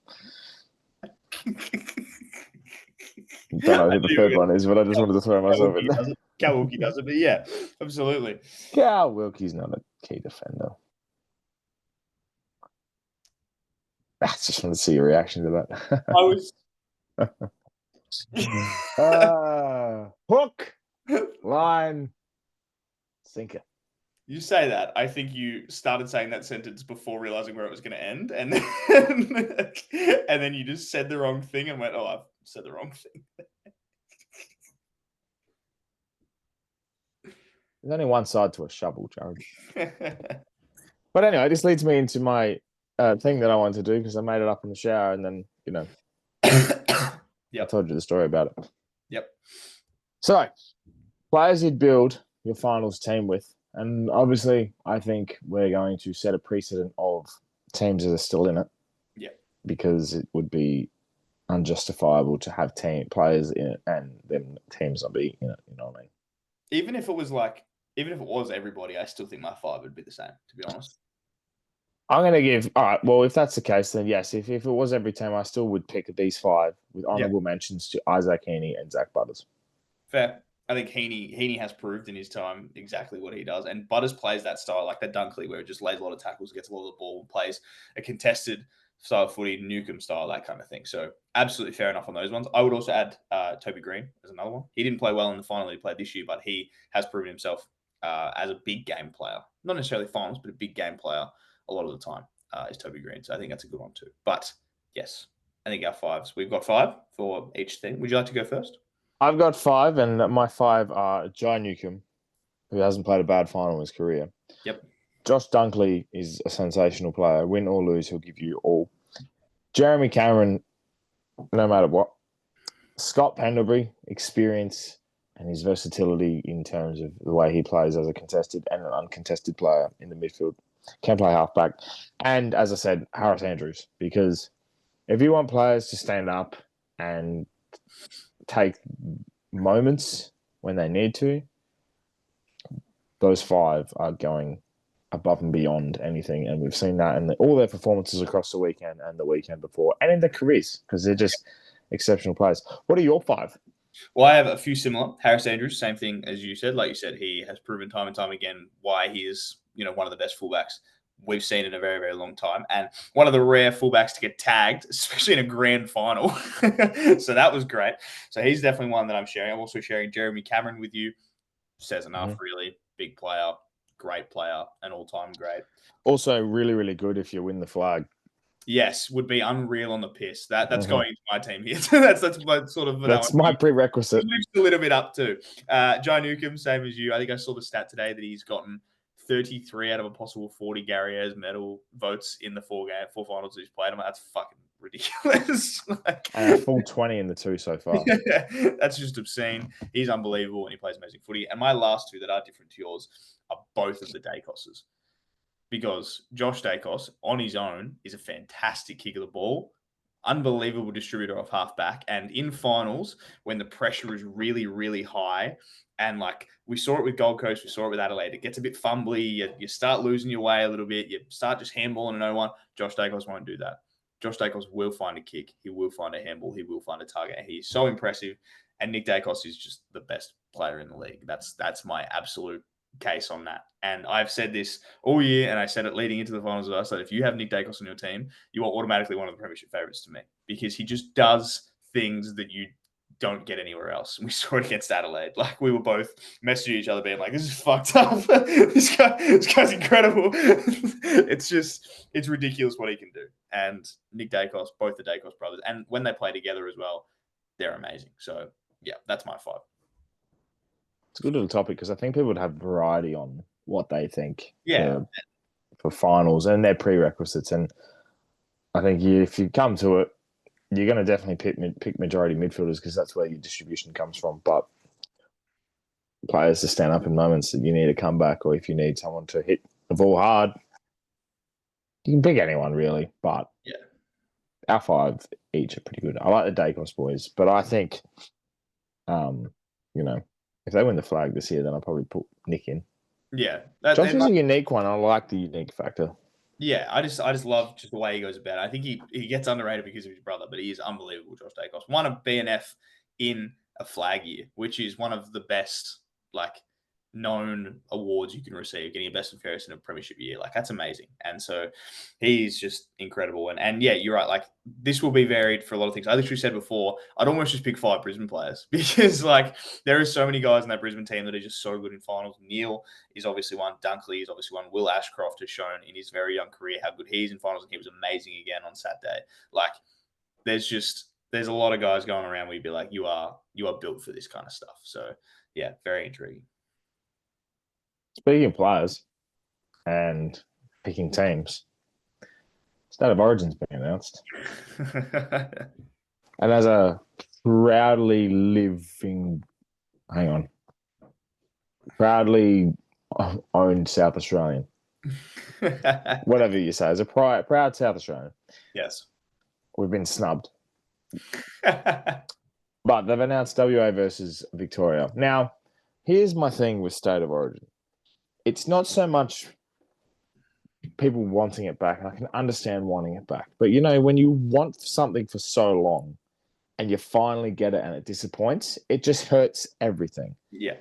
Don't know who the third one is, but I just wanted to throw myself in there. Cal Wilkie does it, but yeah, absolutely. Cal Wilkie's not a key defender. I just want to see your reaction to that. Hook, line, sinker. You say that. I think you started saying that sentence before realizing where it was going to end, and then, and then you just said the wrong thing and went, "Oh, I've said the wrong thing." There's only one side to a shovel, Jared. But anyway, this leads me into my thing that I wanted to do because I made it up in the shower, and then I told you the story about it. Yep. So, players you'd build your finals team with, and obviously, I think we're going to set a precedent of teams that are still in it. Yeah. Because it would be unjustifiable to have players in it and them teams not be in it. You know what I mean? Even if it was everybody, I still think my 5 would be the same, to be honest. I'm going to give... All right, well, if that's the case, then yes. If it was every team, I still would pick these 5 with honourable mentions to Isaac Heaney and Zach Butters. Fair. I think Heaney has proved in his time exactly what he does. And Butters plays that style, like the Dunkley, where it just lays a lot of tackles, gets a lot of the ball, and plays a contested style of footy, Newcomb style, that kind of thing. So absolutely fair enough on those ones. I would also add Toby Green as another one. He didn't play well in the final he played this year, but he has proven himself as a big game player. Not necessarily finals, but a big game player a lot of the time is Toby Green. So I think that's a good one too. But yes, I think our 5s. We've got 5 for each thing. Would you like to go first? I've got 5, and my 5 are Jai Newcomb, who hasn't played a bad final in his career. Yep. Josh Dunkley is a sensational player. Win or lose, he'll give you all. Jeremy Cameron, no matter what. Scott Pendlebury, experience and his versatility in terms of the way he plays as a contested and an uncontested player in the midfield. Can play halfback. And as I said, Harris Andrews, because if you want players to stand up and take moments when they need to, those 5 are going above and beyond anything. And we've seen that in all their performances across the weekend and the weekend before and in their careers because they're just exceptional players. What are your 5? Well, I have a few similar. Harris Andrews, same thing as you said. Like you said, he has proven time and time again why he is, one of the best fullbacks we've seen in a very, very long time. And one of the rare fullbacks to get tagged, especially in a grand final. So that was great. So he's definitely one that I'm sharing. I'm also sharing Jeremy Cameron with you. Says enough, really. Big player, great player, an all-time great. Also really, really good if you win the flag. Yes, would be unreal on the piss. That's going into my team here. that's my sort of... That's my prerequisite. A little bit up too. Jai Newcomb, same as you. I think I saw the stat today that he's gotten 33 out of a possible 40 Gary Ayres medal votes in the 4 finals that he's played. That's fucking ridiculous. And a full 20 in the 2 so far. Yeah, that's just obscene. He's unbelievable and he plays amazing footy. And my last 2 that are different to yours are both of the Dacoses. Because Josh Dacos, on his own, is a fantastic kick of the ball, unbelievable distributor off half-back. And in finals, when the pressure is really, really high, and like we saw it with Gold Coast, we saw it with Adelaide, it gets a bit fumbly, you start losing your way a little bit, you start just handballing to no one. Josh Dacos won't do that. Josh Dacos will find a kick, he will find a handball, he will find a target. He's so impressive. And Nick Dacos is just the best player in the league. That's my absolute case on that. And I've said this all year, and I said it leading into the finals. I said, if you have Nick Dacos on your team, you are automatically one of the premiership favourites to me because he just does things that you don't get anywhere else. And we saw it against Adelaide. Like, we were both messaging each other being like, this is fucked up. this guy's incredible. It's ridiculous what he can do. And Nick Dacos, both the Dacos brothers, and when they play together as well, they're amazing. So yeah, that's my 5. It's a good little topic because I think people would have variety on what they think for finals and their prerequisites. And I think if you come to it, you're going to definitely pick majority midfielders because that's where your distribution comes from. But players to stand up in moments that you need a comeback, or if you need someone to hit the ball hard, you can pick anyone really. But our 5 each are pretty good. I like the Dacos boys, but I think, if they win the flag this year, then I'll probably put Nick in. Yeah, Josh is a unique one. I like the unique factor. Yeah, I just love just the way he goes about it. I think he gets underrated because of his brother, but he is unbelievable, Josh Dacos. Won a BNF in a flag year, which is one of the best known awards you can receive, getting a best and fairest in a premiership year. Like, that's amazing. And so he's just incredible. And yeah, you're right. Like, this will be varied for a lot of things. I literally said before, I'd almost just pick 5 Brisbane players because there are so many guys in that Brisbane team that are just so good in finals. Neil is obviously one. Dunkley is obviously one. Will Ashcroft has shown in his very young career how good he is in finals, and he was amazing again on Saturday. Like, there's a lot of guys going around where you'd be like, you are built for this kind of stuff. So yeah, very intriguing. Speaking of players and picking teams, State of Origin's been announced. And as a proudly owned South Australian, whatever you say, as a proud South Australian, yes, we've been snubbed. But they've announced WA versus Victoria. Now, here's my thing with State of Origin. It's not so much people wanting it back. I can understand wanting it back. But, when you want something for so long and you finally get it and it disappoints, it just hurts everything. Yeah.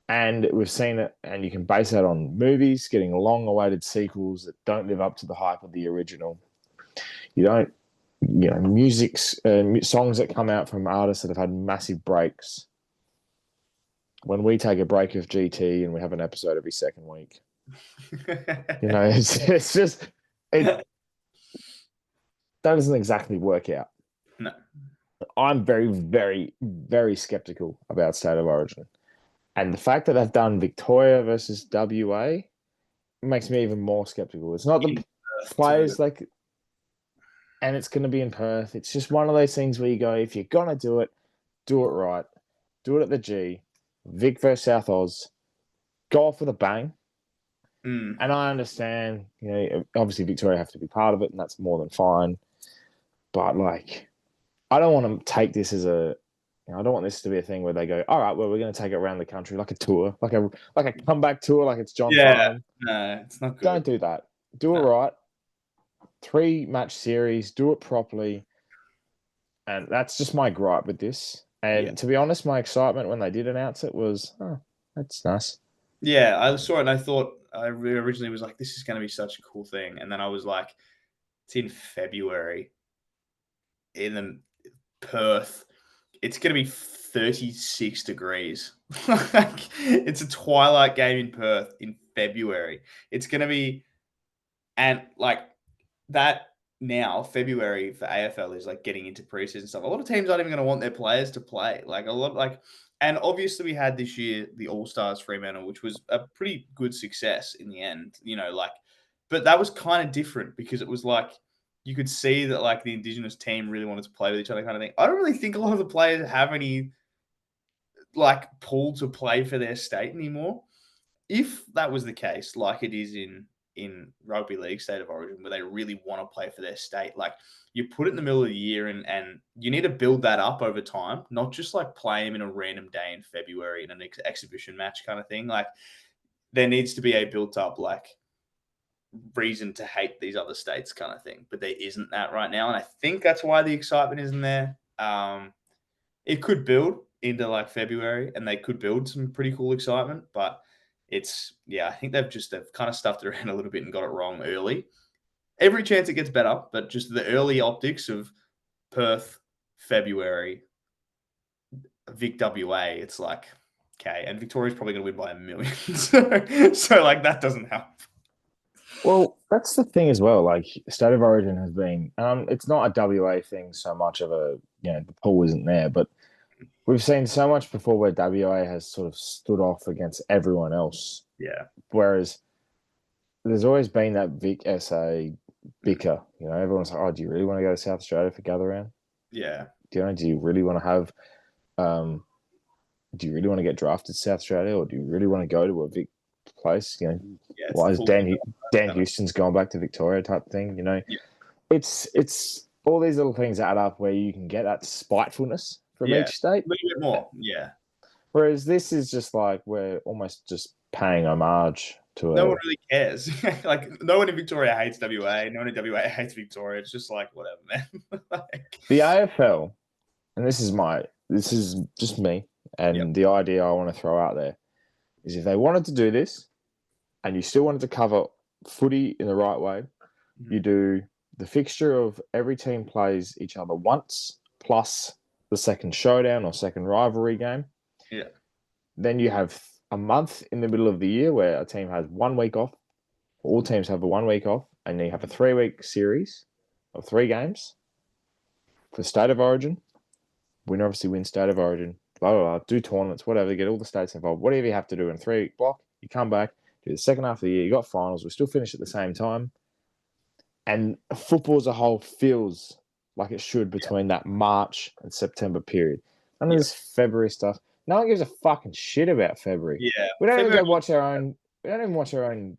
And we've seen it, and you can base that on movies getting long-awaited sequels that don't live up to the hype of the original. You don't, songs that come out from artists that have had massive breaks. When we take a break of GT and we have an episode every second week, it's just that doesn't exactly work out. No, I'm very, very, very skeptical about State of Origin, and the fact that they've done Victoria versus WA makes me even more skeptical. It's not the players and it's going to be in Perth. It's just one of those things where you go, if you're gonna do it right, do it at the G. Vic versus South Oz, go off with a bang. And I understand, obviously Victoria have to be part of it, and that's more than fine. But I don't want to take this as I don't want this to be a thing where they go, all right, well, we're going to take it around the country like a tour, like a comeback tour, like it's John Farnham. No, it's not good. Don't do that. Do it right. 3-match series. Do it properly. And that's just my gripe with this. And to be honest, my excitement when they did announce it was, that's nice. Yeah, I saw it and I thought, I originally was like, this is going to be such a cool thing. And then I was like, it's in February in Perth. It's going to be 36 degrees. It's a twilight game in Perth in February. It's going to be, and that now, February for AFL is getting into preseason stuff. A lot of teams aren't even going to want their players to play. And obviously we had this year the All-Stars Fremantle, which was a pretty good success in the end, but that was kind of different because it was you could see that the Indigenous team really wanted to play with each other kind of thing. I don't really think a lot of the players have any pull to play for their state anymore. If that was the case, like it is in rugby league State of Origin, where they really want to play for their state, you put it in the middle of the year and you need to build that up over time, not just play them in a random day in February in an exhibition match kind of thing. There needs to be a built up reason to hate these other states kind of thing, but there isn't that right now, and I think that's why the excitement isn't there. It could build into February, and they could build some pretty cool excitement, but I think they've kind of stuffed it around a little bit and got it wrong early. Every chance it gets better, but just the early optics of Perth, February, Vic WA, it's like, okay, and Victoria's probably going to win by 1 million. so like that doesn't help. Well, that's the thing as well. Like, State of Origin has been, it's not a WA thing so much of a, the pool isn't there, but we've seen so much before where WA has sort of stood off against everyone else. Yeah. Whereas there's always been that Vic SA bicker. Everyone's like, oh, do you really want to go to South Australia for gather round? Yeah. Do you really want to have, do you really want to get drafted to South Australia, or do you really want to go to a Vic place? Why is Dan Houston's gone back to Victoria type thing? Yeah. It's all these little things add up where you can get that spitefulness from each state. A little bit more, yeah. Whereas this is just like we're almost just paying homage to no one really cares. Like no one in Victoria hates WA. No one in WA hates Victoria. It's just like whatever, man. The AFL, and this is just me, and the idea I want to throw out there is if they wanted to do this, and you still wanted to cover footy in the right way, you do the fixture of every team plays each other once, plus the second showdown or second rivalry game. Yeah. Then you have a month in the middle of the year where a team has 1 week off. All teams have a 1 week off, and then you have a 3-week series of 3 games for State of Origin. Winner obviously wins State of Origin. Blah, blah, blah. Do tournaments, whatever. Get all the states involved. Whatever you have to do in a 3-week block. You come back, do the second half of the year. You got finals. We still finish at the same time. And football as a whole feels like it should between that March and September period. None of this February stuff. No one gives a fucking shit about February. Yeah. We don't even watch our own. We don't even watch our own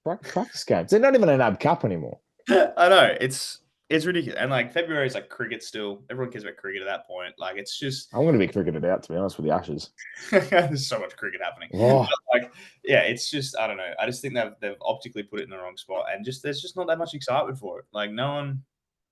practice games. They're not even an AB Cup anymore. I know. It's ridiculous. And like February is like cricket still. Everyone cares about cricket at that point. Like it's just I'm gonna be cricketed out, to be honest, with the Ashes. There's so much cricket happening. Oh. Like, yeah, it's just I don't know. I just think they've optically put it in the wrong spot, and there's just not that much excitement for it. Like no one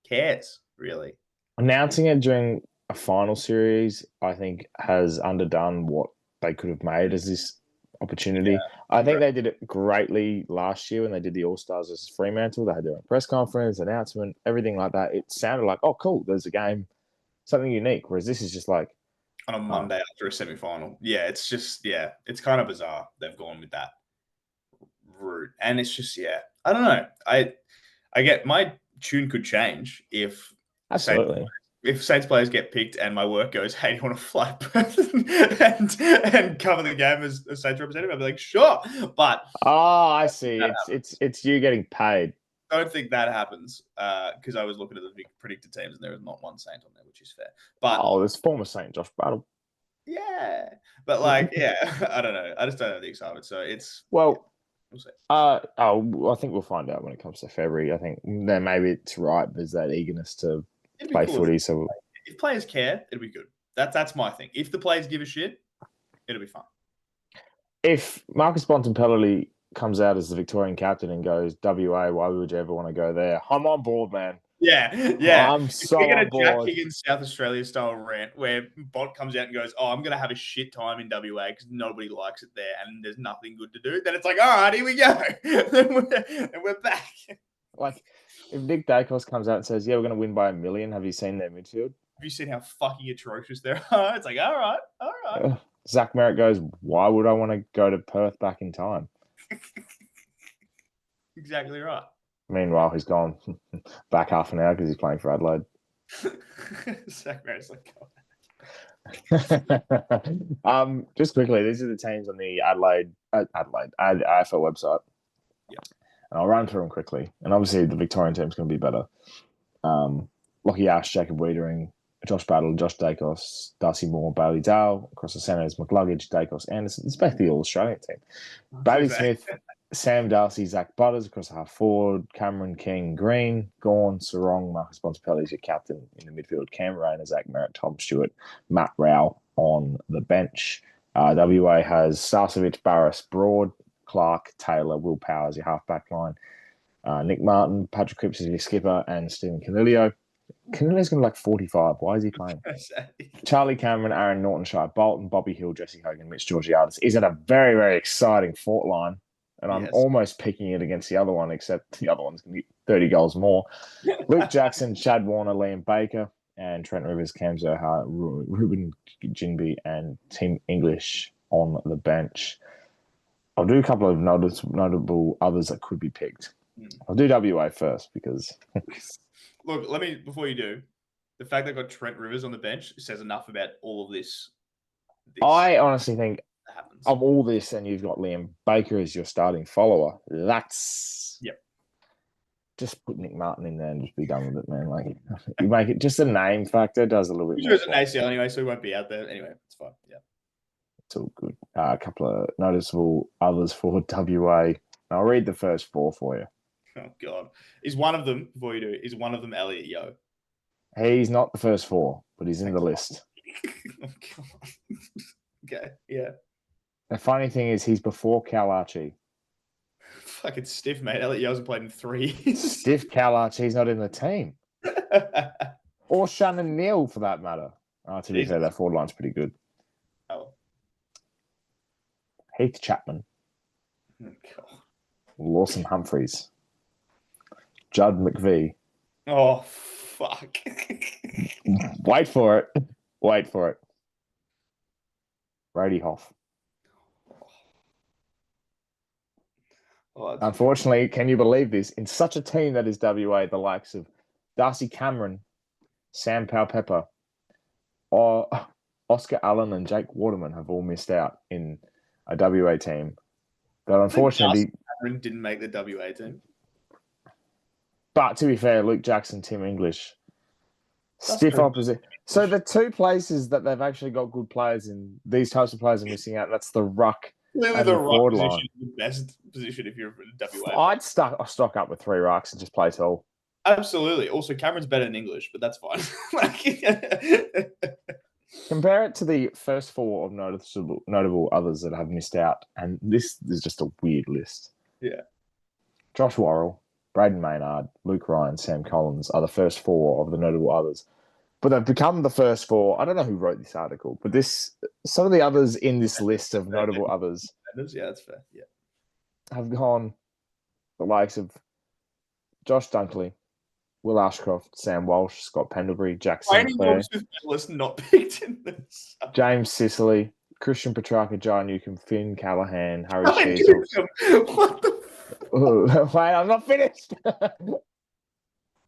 cares really. Announcing it during a final series, I think, has underdone what they could have made as this opportunity. Yeah, I think they did it greatly last year when they did the All-Stars versus Fremantle. They had their own press conference, announcement, everything like that. It sounded like, oh, cool, there's a game, something unique. Whereas this is just like on a Monday after a semi-final. Yeah, it's just, it's kind of bizarre they've gone with that route. And it's just, I don't know. I get my tune could change if absolutely. If Saints players get picked and my work goes, hey, do you want to fly Perth and cover the game as a Saints representative? I'd be like, sure. But I see. It's you getting paid. I don't think that happens because I was looking at the big predicted teams and there was not one Saint on there, which is fair. But there's former Saint Josh Battle. Yeah, but like, I don't know. I just don't have the excitement. So it's we'll see. I think we'll find out when it comes to February. I think then maybe it's right. There's that eagerness to play footy. So if players care, it'll be good. That's my thing. If the players give a shit, it'll be fun. If Marcus Bontempelli comes out as the Victorian captain and goes, WA, why would you ever want to go there? I'm on board, man. Yeah. I'm so on board. Jack Higgins South Australia style rant where Bont comes out and goes, I'm going to have a shit time in WA because nobody likes it there and there's nothing good to do. Then it's like, all right, here we go. and we're back. Like, if Nick Dacos comes out and says, we're going to win by 1 million, have you seen their midfield? Have you seen how fucking atrocious they are? It's like, all right. Zach Merritt goes, why would I want to go to Perth back in time? Exactly right. Meanwhile, he's gone back half an hour because he's playing for Adelaide. Zach Merritt's like, just quickly, these are the teams on the Adelaide AFL website. Yeah. And I'll run through them quickly. And obviously, the Victorian team's going to be better. Lockie Ash, Jacob Wiedering, Josh Battle, Josh Dacos, Darcy Moore, Bailey Dale. Across the centres, McLuggage, Dacos, Anderson. It's basically all Australian team. Bailey Smith, Sam Darcy, Zach Butters. Across the half forward, Cameron King, Green, Gawn, Sarong, Marcus Bontempelli is your captain in the midfield. Cam Rayner, Zach Merritt, Tom Stewart, Matt Rowell on the bench. WA has Sarcevic, Barras, Broad, Clark, Taylor, Will Powers, your half-back line. Nick Martin, Patrick Cripps is your skipper, and Stephen Canilio. Canilio's going to be like 45. Why is he playing? Charlie Cameron, Aaron Norton-Shire, Bolton, Bobby Hill, Jesse Hogan, Mitch Georgiadis. Is at a very, very exciting fort line, and I'm almost picking it against the other one, except the other one's going to get 30 goals more. Luke Jackson, Chad Warner, Liam Baker. and Trent Rivers, Cam Zohar, Ruben Jinby, and Tim English on the bench. I'll do a couple of notable others that could be picked. I'll do WA first because... Look, before you do, the fact they've got Trent Rivers on the bench says enough about all of this. I honestly think happens. of all this, and you've got Liam Baker as your starting follower, that's... Yep. Just put Nick Martin in there and just be done with it, man. Like, you make it just a name factor does a little bit He's more. an ACL anyway, so he won't be out there. Anyway, it's fine. Yeah. It's all good. A couple of noticeable others for WA. I'll read the first four for you. Oh, God. Is one of them, before you do, is one of them Elliot Yeo? He's not the first four, but he's in the list. Oh, God. Okay, yeah. The funny thing is he's before Cal Archie. Fucking stiff, mate. Elliot Yeo hasn't played in 3 years. Stiff Cal Archie's not in the team. Or Shannon Neal, for that matter. To be fair, that forward line's pretty good. Oh. Heath Chapman. Oh, God. Lawson Humphreys. Judd McVie. Oh, fuck. Wait for it. Wait for it. Brady Hoff. Oh, unfortunately, can you believe this? In such a team that is WA, the likes of Darcy Cameron, Sam Powell-Pepper, or Oscar Allen and Jake Waterman have all missed out in a WA team. But unfortunately, Cameron didn't make the WA team. But to be fair, Luke Jackson, Tim English, stiff opposite. So the two places that they've actually got good players in, these types of players are missing out. That's the ruck. Clearly, the ruck position is the best position if you're in WA. I'd stock up with 3 rucks and just play tall. Absolutely. Also, Cameron's better in English, but that's fine. Compare it to the first 4 of notable others that have missed out, and this is just a weird list. Yeah. Josh Worrell, Braden Maynard, Luke Ryan, Sam Collins are the first 4 of the notable others. But they've become the first 4. I don't know who wrote this article, but some of the others in this list of notable others. Yeah, that's fair. Yeah. Have gone the likes of Josh Dunkley, Will Ashcroft, Sam Walsh, Scott Pendlebury, Jackson Clare, not picked in this. James Sicily, Christian Petracca, John Newcomb, Finn Callahan, Harry Sheasel. What the Wait, I'm not finished.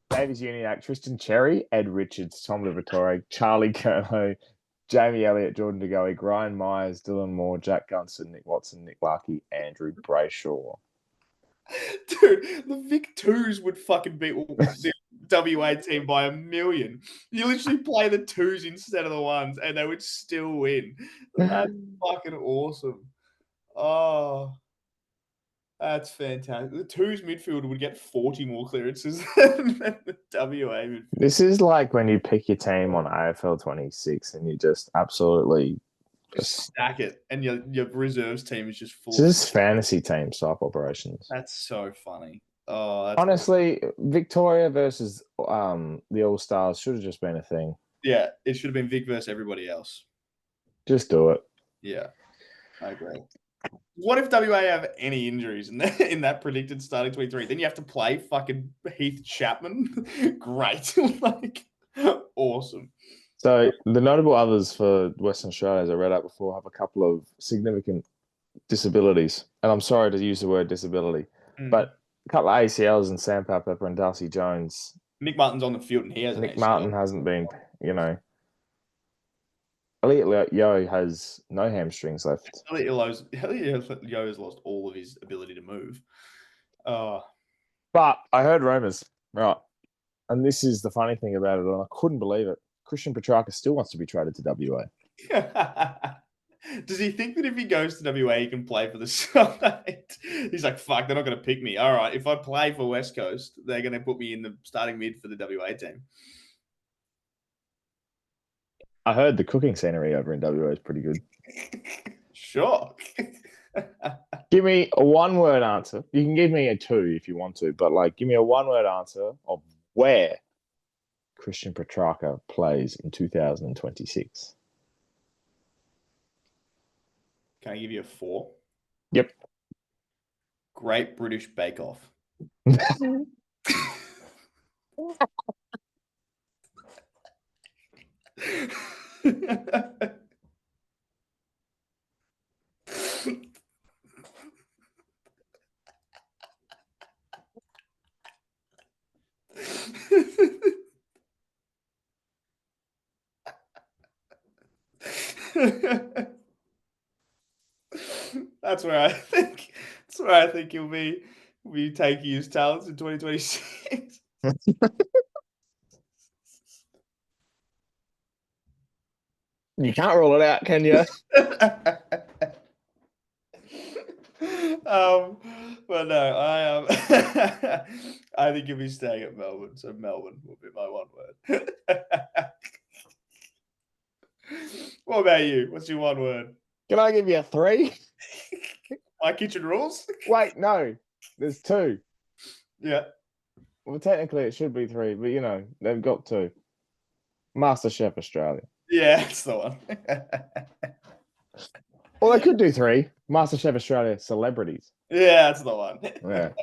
Davies Uniac, Tristan Cherry, Ed Richards, Tom Liberatore, Charlie Kerno, Jamie Elliott, Jordan DeGoey, Ryan Myers, Dylan Moore, Jack Gunson, Nick Watson, Nick Larkey, Andrew Brayshaw. Dude, the Vic Twos would fucking beat the WA team by 1,000,000. You literally play the 2s instead of the 1s, and they would still win. That's fucking awesome. Oh, that's fantastic. The 2s midfield would get 40 more clearances than the WA midfield. This is like when you pick your team on AFL 26 and you just absolutely stack it, and your reserves team is just full. This is fantasy team type operations. That's so funny. Oh, honestly, Victoria versus the All Stars should have just been a thing. Yeah, it should have been Vic versus everybody else. Just do it. Yeah, I agree. What if WA have any injuries in that predicted starting 23? Then you have to play fucking Heath Chapman. Great, like awesome. So the notable others for Western Australia, as I read out before, have a couple of significant disabilities. And I'm sorry to use the word disability, but a couple of ACLs and Sam Powell-Pepper and Darcy Jones. Nick Martin's on the field and he has Nick Martin hasn't been, Elliot Yeo has no hamstrings left. Elliot Yeo has lost all of his ability to move. But I heard rumours, right? And this is the funny thing about it, and I couldn't believe it. Christian Petracca still wants to be traded to WA. Does he think that if he goes to WA, he can play for the side? He's like, fuck, they're not going to pick me. All right, if I play for West Coast, they're going to put me in the starting mid for the WA team. I heard the cooking scenery over in WA is pretty good. Sure. Give me a one-word answer. You can give me a 2 if you want to, but give me a one-word answer of where Christian Petracca plays in 2026. Can I give you a 4? Yep. Great British Bake Off. That's where I think. That's where I think he'll be taking his talents in 2026. You can't rule it out, can you? But no, I think he'll be staying at Melbourne. So Melbourne will be my one word. What about you? What's your one word? Can I give you a 3? My kitchen rules? Wait, no. There's 2. Yeah. Well, technically it should be 3, but they've got 2. MasterChef Australia. Yeah, that's the one. Well, they could do 3. MasterChef Australia celebrities. Yeah, that's the one. Yeah.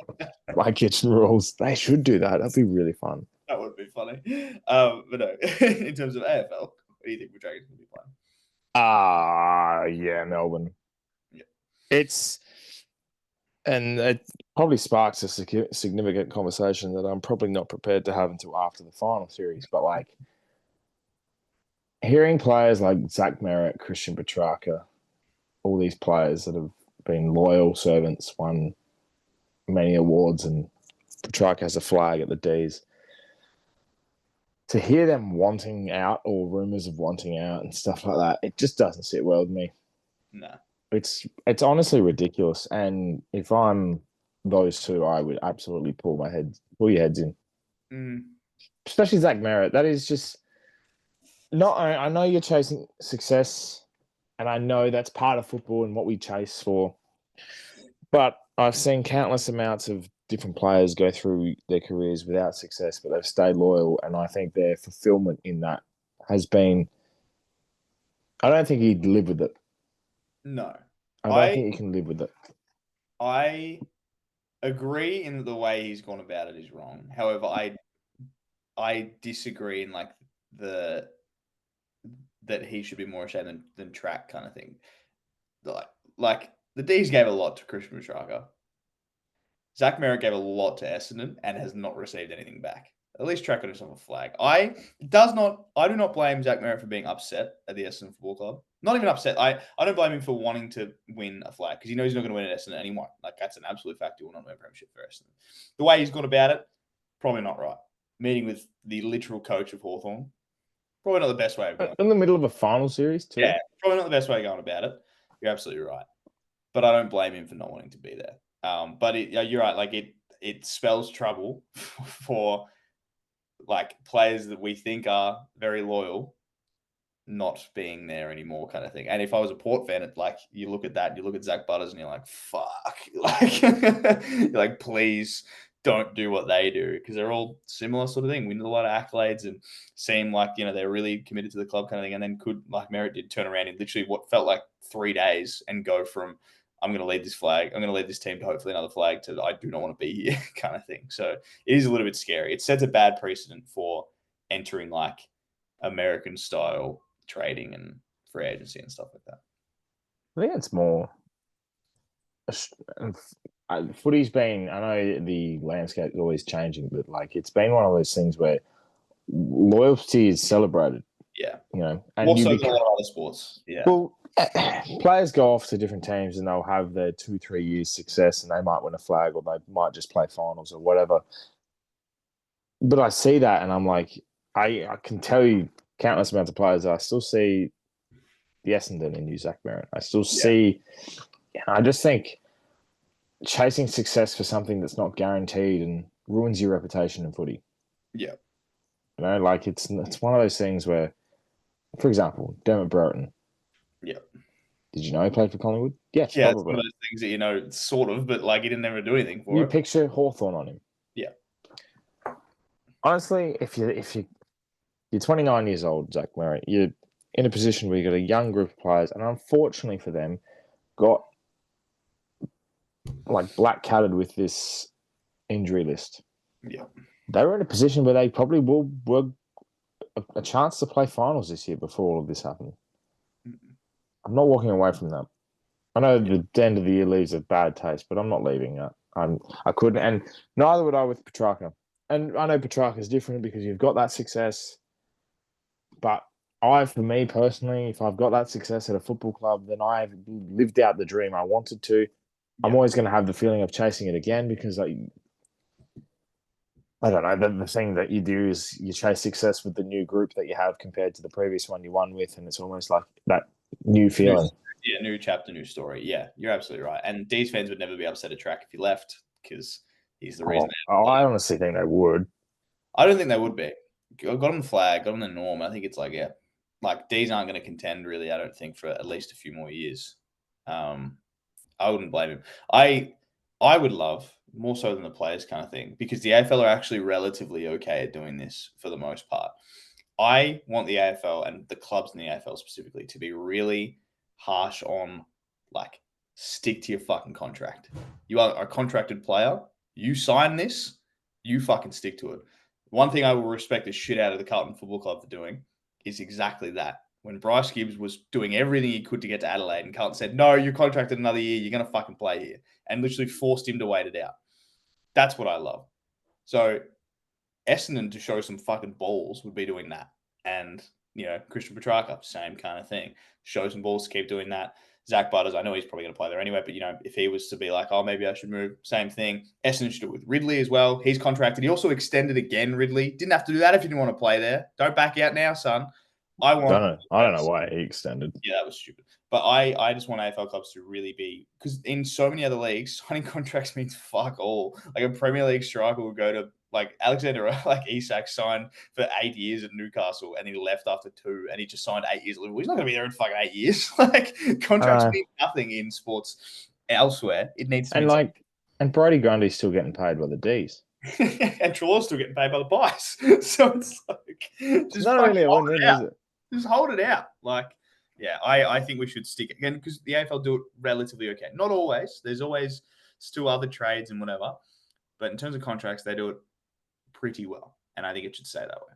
My kitchen rules. They should do that. That'd be really fun. That would be funny. But no, in terms of AFL, what do you think the Dragons will be playing? Yeah, Melbourne. Yeah. And it probably sparks a significant conversation that I'm probably not prepared to have until after the final series. But hearing players like Zach Merritt, Christian Petracca, all these players that have been loyal servants, won many awards, and Trac has a flag at the D's. To hear them wanting out or rumors of wanting out and stuff like that, it just doesn't sit well with me. No. It's honestly ridiculous. And if I'm those two, I would absolutely pull your heads in. Especially Zach Merritt. That is just not. I know you're chasing success, and I know that's part of football and what we chase for. But I've seen countless amounts of different players go through their careers without success, but they've stayed loyal. And I think their fulfillment in that has been. I don't think he'd live with it. No. I don't think he can live with it. I agree in the way he's gone about it is wrong. However, I disagree in that he should be more ashamed than Trac kind of thing. Like the D's gave a lot to Christian Petracca. Zach Merritt gave a lot to Essendon and has not received anything back. At least Trac got himself a flag. I do not blame Zach Merritt for being upset at the Essendon Football Club. Not even upset. I don't blame him for wanting to win a flag because he knows he's not going to win at Essendon and he won't. That's an absolute fact. He will not win a premiership for Essendon. The way he's gone about it, probably not right. Meeting with the literal coach of Hawthorn, probably not the best way of going. In the middle of a final series too. Yeah, probably not the best way of going about it. You're absolutely right. But I don't blame him for not wanting to be there. But you're right. It spells trouble for players that we think are very loyal not being there anymore kind of thing. And if I was a Port fan, you look at that, you look at Zach Butters and you're like, fuck. You're like, please don't do what they do because they're all similar sort of thing. Win a lot of accolades and seem like, they're really committed to the club kind of thing. And then could, like Merritt did, turn around in literally what felt like 3 days and go from, I'm going to lead this flag, I'm going to lead this team to hopefully another flag to I do not want to be here kind of thing. So it is a little bit scary. It sets a bad precedent for entering American style trading and free agency and stuff like that. I think it's more. Footy's been. I know the landscape is always changing, but it's been one of those things where loyalty is celebrated. Yeah, and also a lot of other sports. Yeah. Well, players go off to different teams and they'll have their 2-3 years success, and they might win a flag or they might just play finals or whatever. But I see that, and I'm like, I can tell you countless amounts of players. I still see the Essendon in Zach Merritt. I still see. I just think chasing success for something that's not guaranteed and ruins your reputation in footy. Yeah. It's one of those things where, for example, Dermot Brereton. Yeah. Did you know he played for Collingwood? Yes, yeah, probably. It's one of those things that sort of, but he didn't ever do anything for you it. Picture Hawthorn on him. Yeah. Honestly, if you're 29 years old, Zach Merritt, you're in a position where you've got a young group of players, and unfortunately for them, got black-catted with this injury list. Yeah. They were in a position where they probably were a chance to play finals this year before all of this happened. Mm. I'm not walking away from that. I know the end of the year leaves a bad taste, but I'm not leaving that. I couldn't, and neither would I with Petracca. And I know Petracca is different because you've got that success. But for me personally, if I've got that success at a football club, then I've lived out the dream I wanted to. I'm always going to have the feeling of chasing it again because I don't know. The thing that you do is you chase success with the new group that you have compared to the previous one you won with, and it's almost like that new feeling. Yeah, new chapter, new story. Yeah, you're absolutely right. And D's fans would never be upset at Trac if he left because he's the reason. I honestly think they would. I don't think they would be. Got him the flag, got him the norm. I think it's like, yeah, like D's aren't going to contend really. I don't think for at least a few more years. I wouldn't blame him. I would love more so than the players kind of thing because the AFL are actually relatively okay at doing this for the most part. I want the AFL and the clubs in the AFL specifically to be really harsh on like stick to your fucking contract. You are a contracted player. You sign this, you fucking stick to it. One thing I will respect the shit out of the Carlton Football Club for doing is exactly that. When Bryce Gibbs was doing everything he could to get to Adelaide and Carlton said, no, you're contracted another year, you're going to fucking play here, and literally forced him to wait it out. That's what I love. So Essendon, to show some fucking balls, would be doing that. And, Christian Petracca, same kind of thing. Show some balls to keep doing that. Zach Butters, I know he's probably going to play there anyway, but, if he was to be like, oh, maybe I should move, same thing. Essendon should do it with Ridley as well. He's contracted. He also extended again, Ridley. Didn't have to do that if you didn't want to play there. Don't back out now, son. I don't know why he extended. Yeah, that was stupid. But I just want AFL clubs to really be, because in so many other leagues, signing contracts means fuck all. Like a Premier League striker will go to, like Alexander, like Isak signed for 8 years at Newcastle and he left after 2 and he just signed 8 years. He's not going to be there in fucking 8 years. Like contracts mean nothing in sports elsewhere. It needs to be and Brody Grundy's still getting paid by the D's. and Trelaw's still getting paid by the Bice. So it's like, just not really a win-win, is it? Just hold it out. Like, yeah, I think we should stick again because the AFL do it relatively okay. Not always. There's always still other trades and whatever. But in terms of contracts, they do it pretty well. And I think it should stay that way.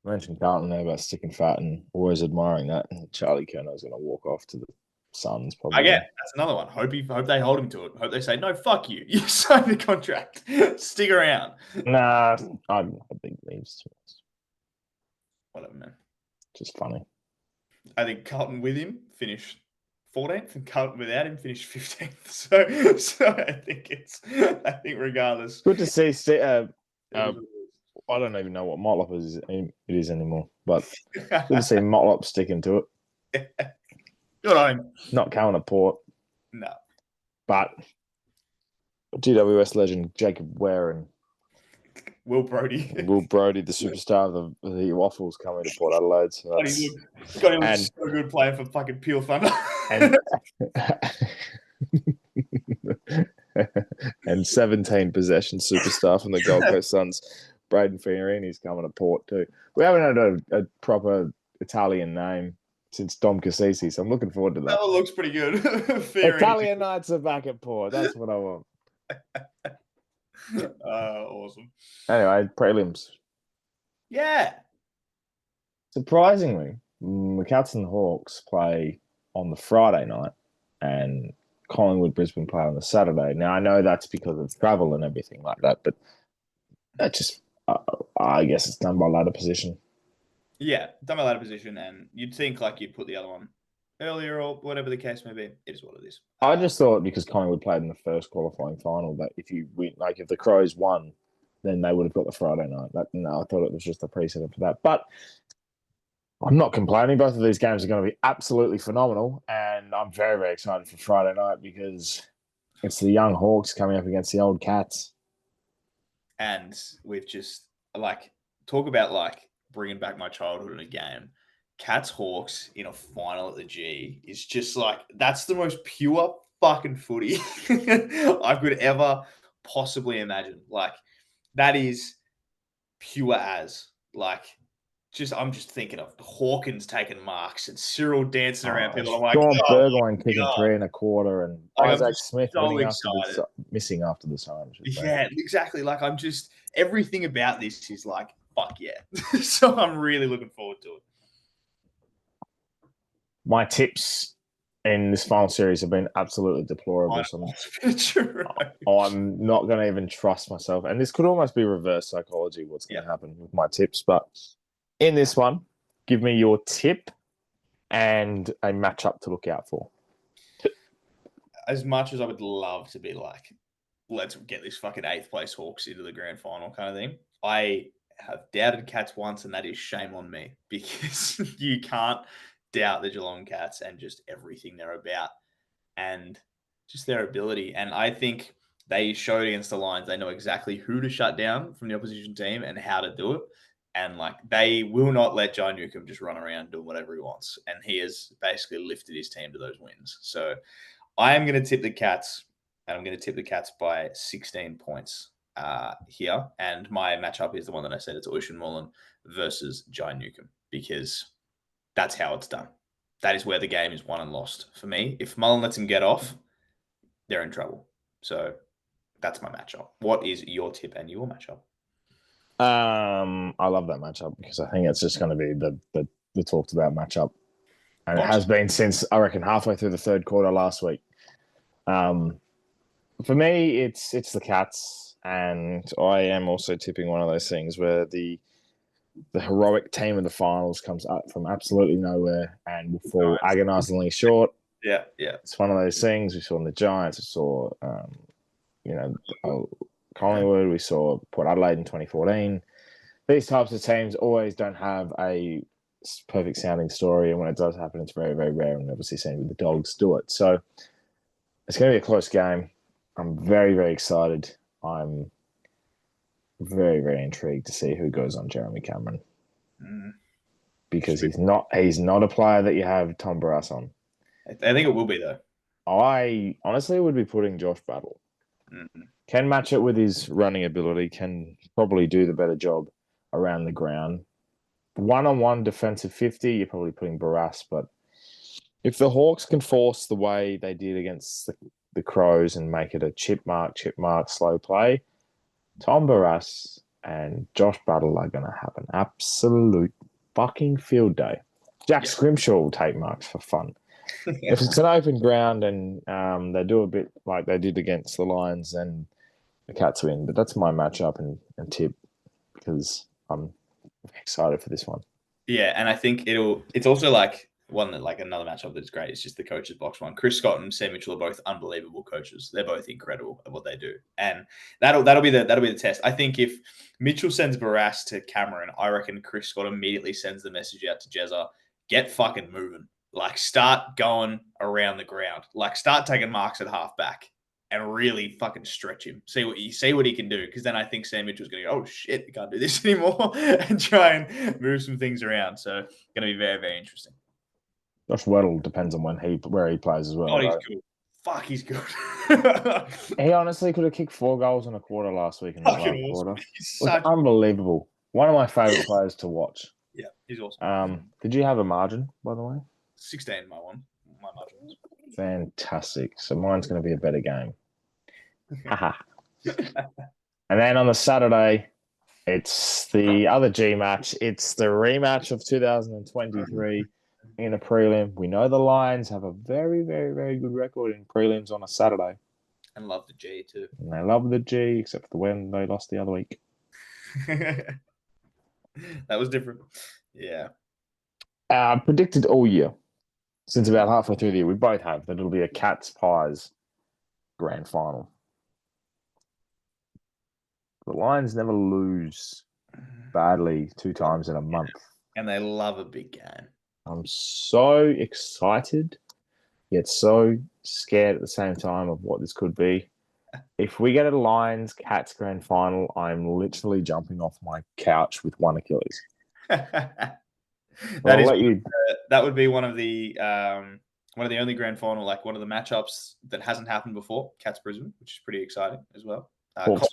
I mentioned Carlton there about sticking fat and always admiring that. And Charlie Kerno's going to walk off to the Suns probably. Again, that's another one. Hope they hold him to it. Hope they say, no, fuck you. You signed the contract. Stick around. Nah, I think leaves. Whatever, man. Just funny. I think Carlton with him finished 14th and Carlton without him finished 15th. So I think regardless. Good to see. I don't even know what Motlop it is anymore, but good to see Motlop sticking to it. Good on him. Not coming to Port. No. But GWS legend Jacob Ware and Will Brodie, the superstar of the Waffles, coming to Port Adelaide. So he looks so good playing for fucking Peel Thunder. And 17 possession superstar from the Gold Coast Suns, Braden Fiorini's coming to Port too. We haven't had a proper Italian name since Dom Cassisi, so I'm looking forward to that. That looks pretty good. Italian Knights are back at Port. That's what I want. Awesome. Anyway, prelims. Yeah. Surprisingly, the Cats and the Hawks play on the Friday night and Collingwood Brisbane play on the Saturday. Now, I know that's because of travel and everything like that, but that just, I guess it's done by ladder position. Yeah, done by ladder position, and you'd think like you'd put the other one earlier or whatever the case may be. It is what it is. I just thought because Collingwood played in the first qualifying final that if you win, like if the Crows won, then they would have got the Friday night. I thought it was just a precedent for that. But I'm not complaining. Both of these games are going to be absolutely phenomenal, and I'm very, very excited for Friday night because it's the young Hawks coming up against the old Cats. And we've just talk about bringing back my childhood in a game. Cats Hawks in a final at the G is just that's the most pure fucking footy I could ever possibly imagine. That is pure as I'm just thinking of Hawkins taking marks and Cyril dancing around people. I'm Sean Burgoyne kicking 3 1/4 and Isaac Smith missing after the time. Yeah, exactly. Everything about this is fuck yeah. So I'm really looking forward to it. My tips in this final series have been absolutely deplorable. I'm not going to even trust myself. And this could almost be reverse psychology, what's going to happen with my tips. But in this one, give me your tip and a matchup to look out for. As much as I would love to be like, let's get this fucking 8th place Hawks into the grand final kind of thing, I have doubted Cats once, and that is shame on me, because you can't doubt the Geelong Cats and just everything they're about and just their ability. And I think they showed against the Lions they know exactly who to shut down from the opposition team and how to do it. And like, they will not let Jai Newcomb just run around doing whatever he wants. And he has basically lifted his team to those wins. So I am going to tip the Cats, and I'm going to tip the Cats by 16 points here. And my matchup is the one that I said. It's Ocean Mullen versus Jai Newcomb, because that's how it's done. That is where the game is won and lost for me. If Mullen lets him get off, they're in trouble. So that's my matchup. What is your tip and your matchup? I love that matchup because I think it's just going to be the talked about matchup. And it has been since, I reckon, halfway through the third quarter last week. For me, it's the Cats, and I am also tipping one of those things where the heroic team of the finals comes up from absolutely nowhere and will fall agonizingly short. Yeah. It's one of those things. We saw in the Giants. We saw, Collingwood. We saw Port Adelaide in 2014. These types of teams always don't have a perfect sounding story, and when it does happen, it's very, very rare. And obviously, seeing the Dogs do it, so it's going to be a close game. I'm very, very excited. I'm very, very intrigued to see who goes on Jeremy Cameron, because he's not a player that you have Tom Barrass on. I think it will be, though. I honestly would be putting Josh Battle. Can match it with his running ability, can probably do the better job around the ground. One-on-one defensive 50, you're probably putting Barrass, but if the Hawks can force the way they did against the Crows and make it a chip mark, slow play, Tom Barrass and Josh Battle are going to have an absolute fucking field day. Jack Scrimshaw will take marks for fun. If it's an open ground and they do a bit like they did against the Lions, then the Cats win. But that's my matchup and tip, because I'm excited for this one. Yeah, and I think it's also like one that, like, another matchup that's great. It's just the coaches box one. Chris Scott and Sam Mitchell are both unbelievable coaches. They're both incredible at what they do, and that'll be the test. I think if Mitchell sends Barrass to Cameron, I reckon Chris Scott immediately sends the message out to Jezza: get fucking moving. Like, start going around the ground. Like, start taking marks at halfback and really fucking stretch him. See what he can do. Because then I think Sam Mitchell's going to go, oh shit, we can't do this anymore, and try and move some things around. So going to be very, very interesting. Josh Weddle depends on where he plays as well. Oh, he's good. Fuck, he's good. He honestly could have kicked 4 goals in a quarter last week in the last quarter. He's unbelievable. One of my favourite players to watch. Yeah, he's awesome. Did you have a margin, by the way? 16, my margin was. Fantastic. So mine's going to be a better game. And then on the Saturday, it's the other G match. It's the rematch of 2023 in a prelim. We know the Lions have a very, very, very good record in prelims on a Saturday. And love the G too. And they love the G, except for when they lost the other week. That was different. Yeah. Predicted all year, since about halfway through the year, we both have that it'll be a Cats Pies grand final. The Lions never lose badly 2 times in a month. And they love a big game. I'm so excited, yet so scared at the same time of what this could be. If we get a Lions Cats grand final, I'm literally jumping off my couch with one Achilles. That would be one of the only grand final, like one of the matchups that hasn't happened before. Cats Brisbane, which is pretty exciting as well. Hawks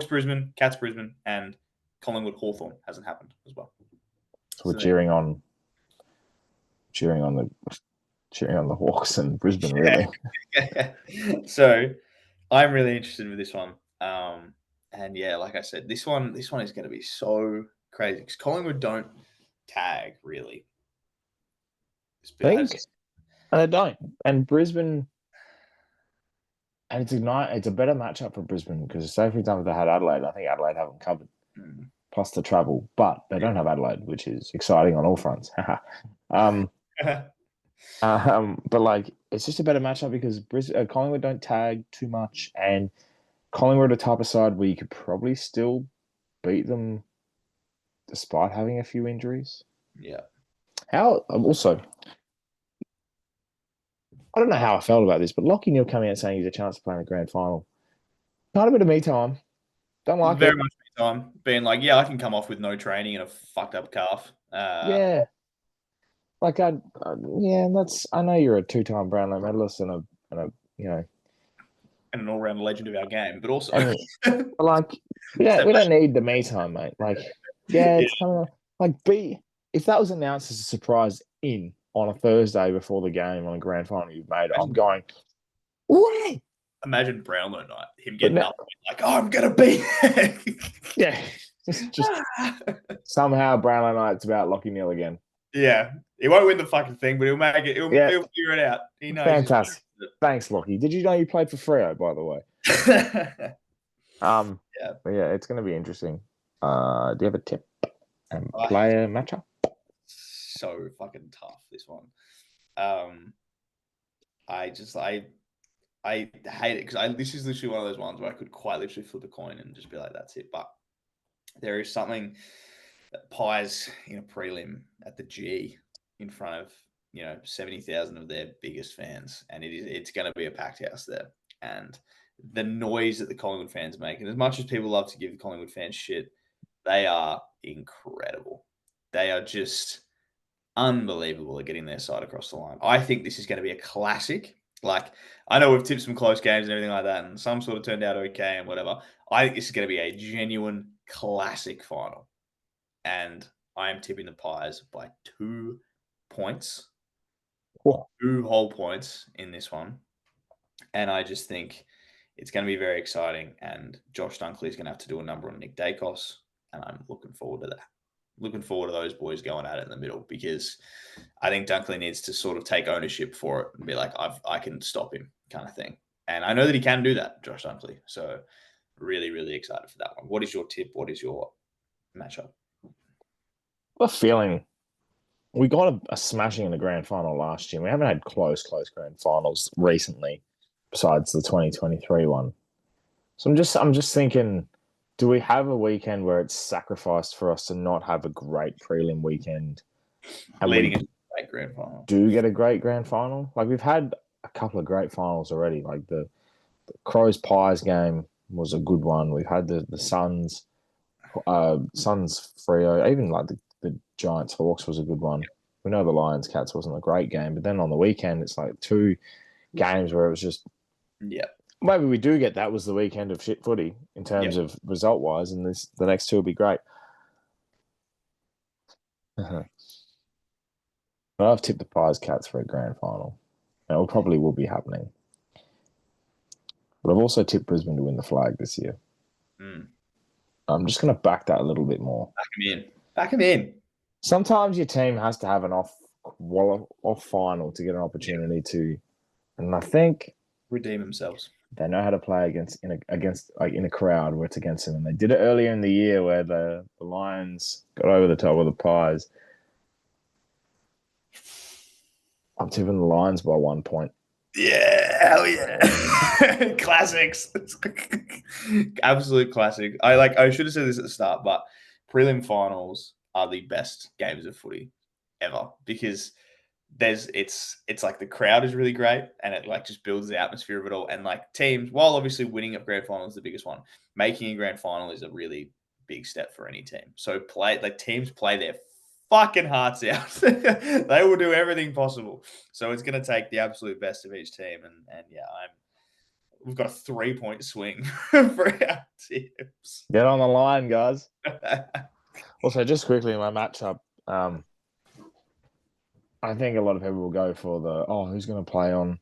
Brisbane, Cats Brisbane, and Collingwood Hawthorn hasn't happened as well. So we're cheering on the Hawks and Brisbane, really. So I'm really interested with this one. And yeah, like I said, this one is going to be so crazy because Collingwood don't tag really. And they don't. And Brisbane, and it's a better matchup for Brisbane because, say, for example, they had Adelaide. I think Adelaide have them covered, plus the travel, but they don't have Adelaide, which is exciting on all fronts. But like, it's just a better matchup because Collingwood don't tag too much, and Collingwood are the type of side where you could probably still beat them despite having a few injuries. Yeah. How also, I don't know how I felt about this, but Lockie Neal coming out saying he's a chance to play in the grand final. Kind of a bit of me time. Don't like Very it. much me time. Being like, yeah, I can come off with no training and a fucked up calf. Yeah. Like I know you're a 2-time Brownlow medalist and a and an all-round legend of our game, but also like we don't need the me time, mate. Like, it's coming on. Like, if that was announced as a surprise on a Thursday before the game on a grand final you've made, I'm going, what? Imagine Brownlow night, him getting up like, oh, I'm gonna be yeah. Just somehow Brownlow night's about Lockie Neal again. Yeah. He won't win the fucking thing, but he'll make it. He'll figure it out. He knows. Fantastic. Thanks, Lockie. Did you know you played for Freo, by the way? But yeah, it's going to be interesting. Do you have a tip and player matchup? So fucking tough, this one. I hate it because this is literally one of those ones where I could quite literally flip a coin and just be like, that's it. But there is something that Pies in a prelim at the G in front of 70,000 of their biggest fans, and it's going to be a packed house there. And the noise that the Collingwood fans make, and as much as people love to give the Collingwood fans shit, they are incredible. They are just unbelievable at getting their side across the line. I think this is going to be a classic. Like, I know we've tipped some close games and everything like that, and some sort of turned out okay and whatever. I think this is going to be a genuine classic final. And I am tipping the Pies by 2 points. Cool. 2 whole points in this one. And I just think it's going to be very exciting. And Josh Dunkley is going to have to do a number on Nick Dacos. And I'm looking forward to that. Looking forward to those boys going at it in the middle, because I think Dunkley needs to sort of take ownership for it and be like, I can stop him, kind of thing. And I know that he can do that, Josh Dunkley. So really, really excited for that one. What is your tip? What is your matchup? I have a feeling we got a smashing in the grand final last year. We haven't had close grand finals recently, besides the 2023 one. So I'm just thinking, do we have a weekend where it's sacrificed for us to not have a great prelim weekend? And leading into a great grand final. Do get a great grand final? Like, we've had a couple of great finals already. Like the Crows Pies game was a good one. We've had the Suns Freo, even like the Giants Hawks was a good one. We know the Lions Cats wasn't a great game, but then on the weekend it's like 2 games where it was just maybe we do get that was the weekend of shit footy in terms of result wise, and the next 2 will be great. I've tipped the Pies Cats for a grand final. And it probably will be happening. But I've also tipped Brisbane to win the flag this year. I'm just going to back that a little bit more. Back him in. Sometimes your team has to have an off final to get an opportunity to, and I think, redeem themselves. They know how to play against in a crowd where it's against them, and they did it earlier in the year where the Lions got over the top of the Pies. I'm tipping the Lions by 1 point. Yeah, hell yeah. Classics. Absolute classic. I should have said this at the start, but prelim finals are the best games of footy ever, because it's like the crowd is really great, and it like just builds the atmosphere of it all. And like teams, while obviously winning a grand final is the biggest one, making a grand final is a really big step for any team. So teams play their fucking hearts out. They will do everything possible. So it's going to take the absolute best of each team. And yeah, we've got a 3-point swing for our tips. Get on the line, guys. Also, just quickly, my matchup, I think a lot of people will go for who's going to play on,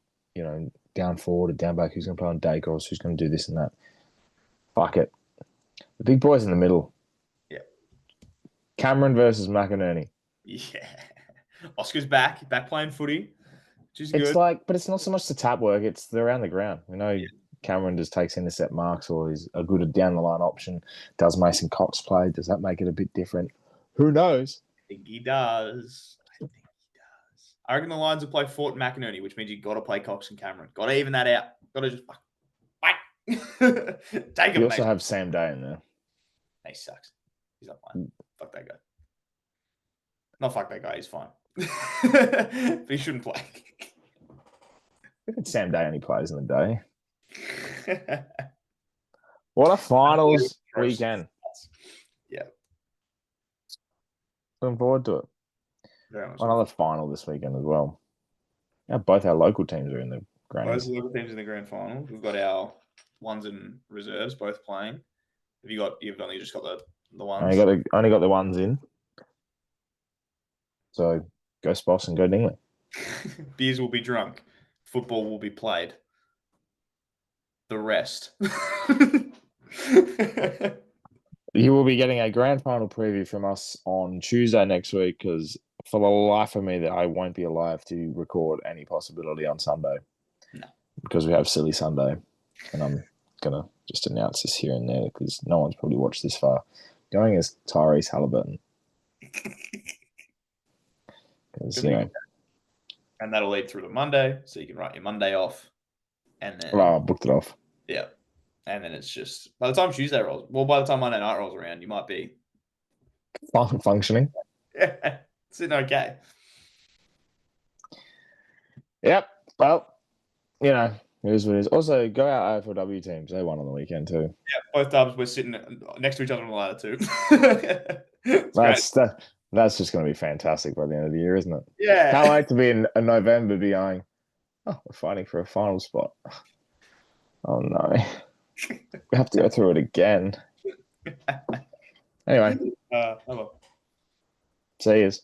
down forward or down back, who's going to play on Dacos, who's going to do this and that. Fuck it. The big boys in the middle. Yeah. Cameron versus McInerney. Yeah. Oscar's back playing footy, which is It's good. but it's not so much the tap work, it's the around the ground. Cameron just takes intercept marks or is a good down the line option. Does Mason Cox play? Does that make it a bit different? Who knows? I think he does. I reckon the Lions will play Fort and McInerney, which means you got to play Cox and Cameron. Got to even that out. Got to just take him. You also have Sam Day in there. He sucks. He's not playing. Fuck that guy. Not fuck that guy. He's fine. But he shouldn't play. Sam Day only plays in the day. What a finals weekend. Yeah. Looking forward to it. Another final this weekend as well. Yeah, both our local teams are in the grand. Both local teams in the grand final. We've got our ones and reserves both playing. You've only just got the ones. Only got the ones in. So go Sposs and go Dingley. Beers will be drunk. Football will be played. The rest. You will be getting a grand final preview from us on Tuesday next week because for the life of me that I won't be alive to record any possibility on Sunday. No. Because we have Silly Sunday. And I'm going to just announce this here and there because no one's probably watched this far. Going as Tyrese Halliburton. Because, and that'll lead through to Monday, so you can write your Monday off. And then I booked it off. Yeah. And then it's just by the time Tuesday rolls, by the time Monday night rolls around, you might be functioning. Yeah. Sitting okay. Yep. Well, it is what it is. Also, go out AFLW teams. They won on the weekend too. Yeah, both dubs. We're sitting next to each other on the ladder too. That's just going to be fantastic by the end of the year, isn't it? Yeah. Can't wait to be in November, be going, we're fighting for a final spot. Oh no. We have to go through it again. Anyway. Hello. See yous.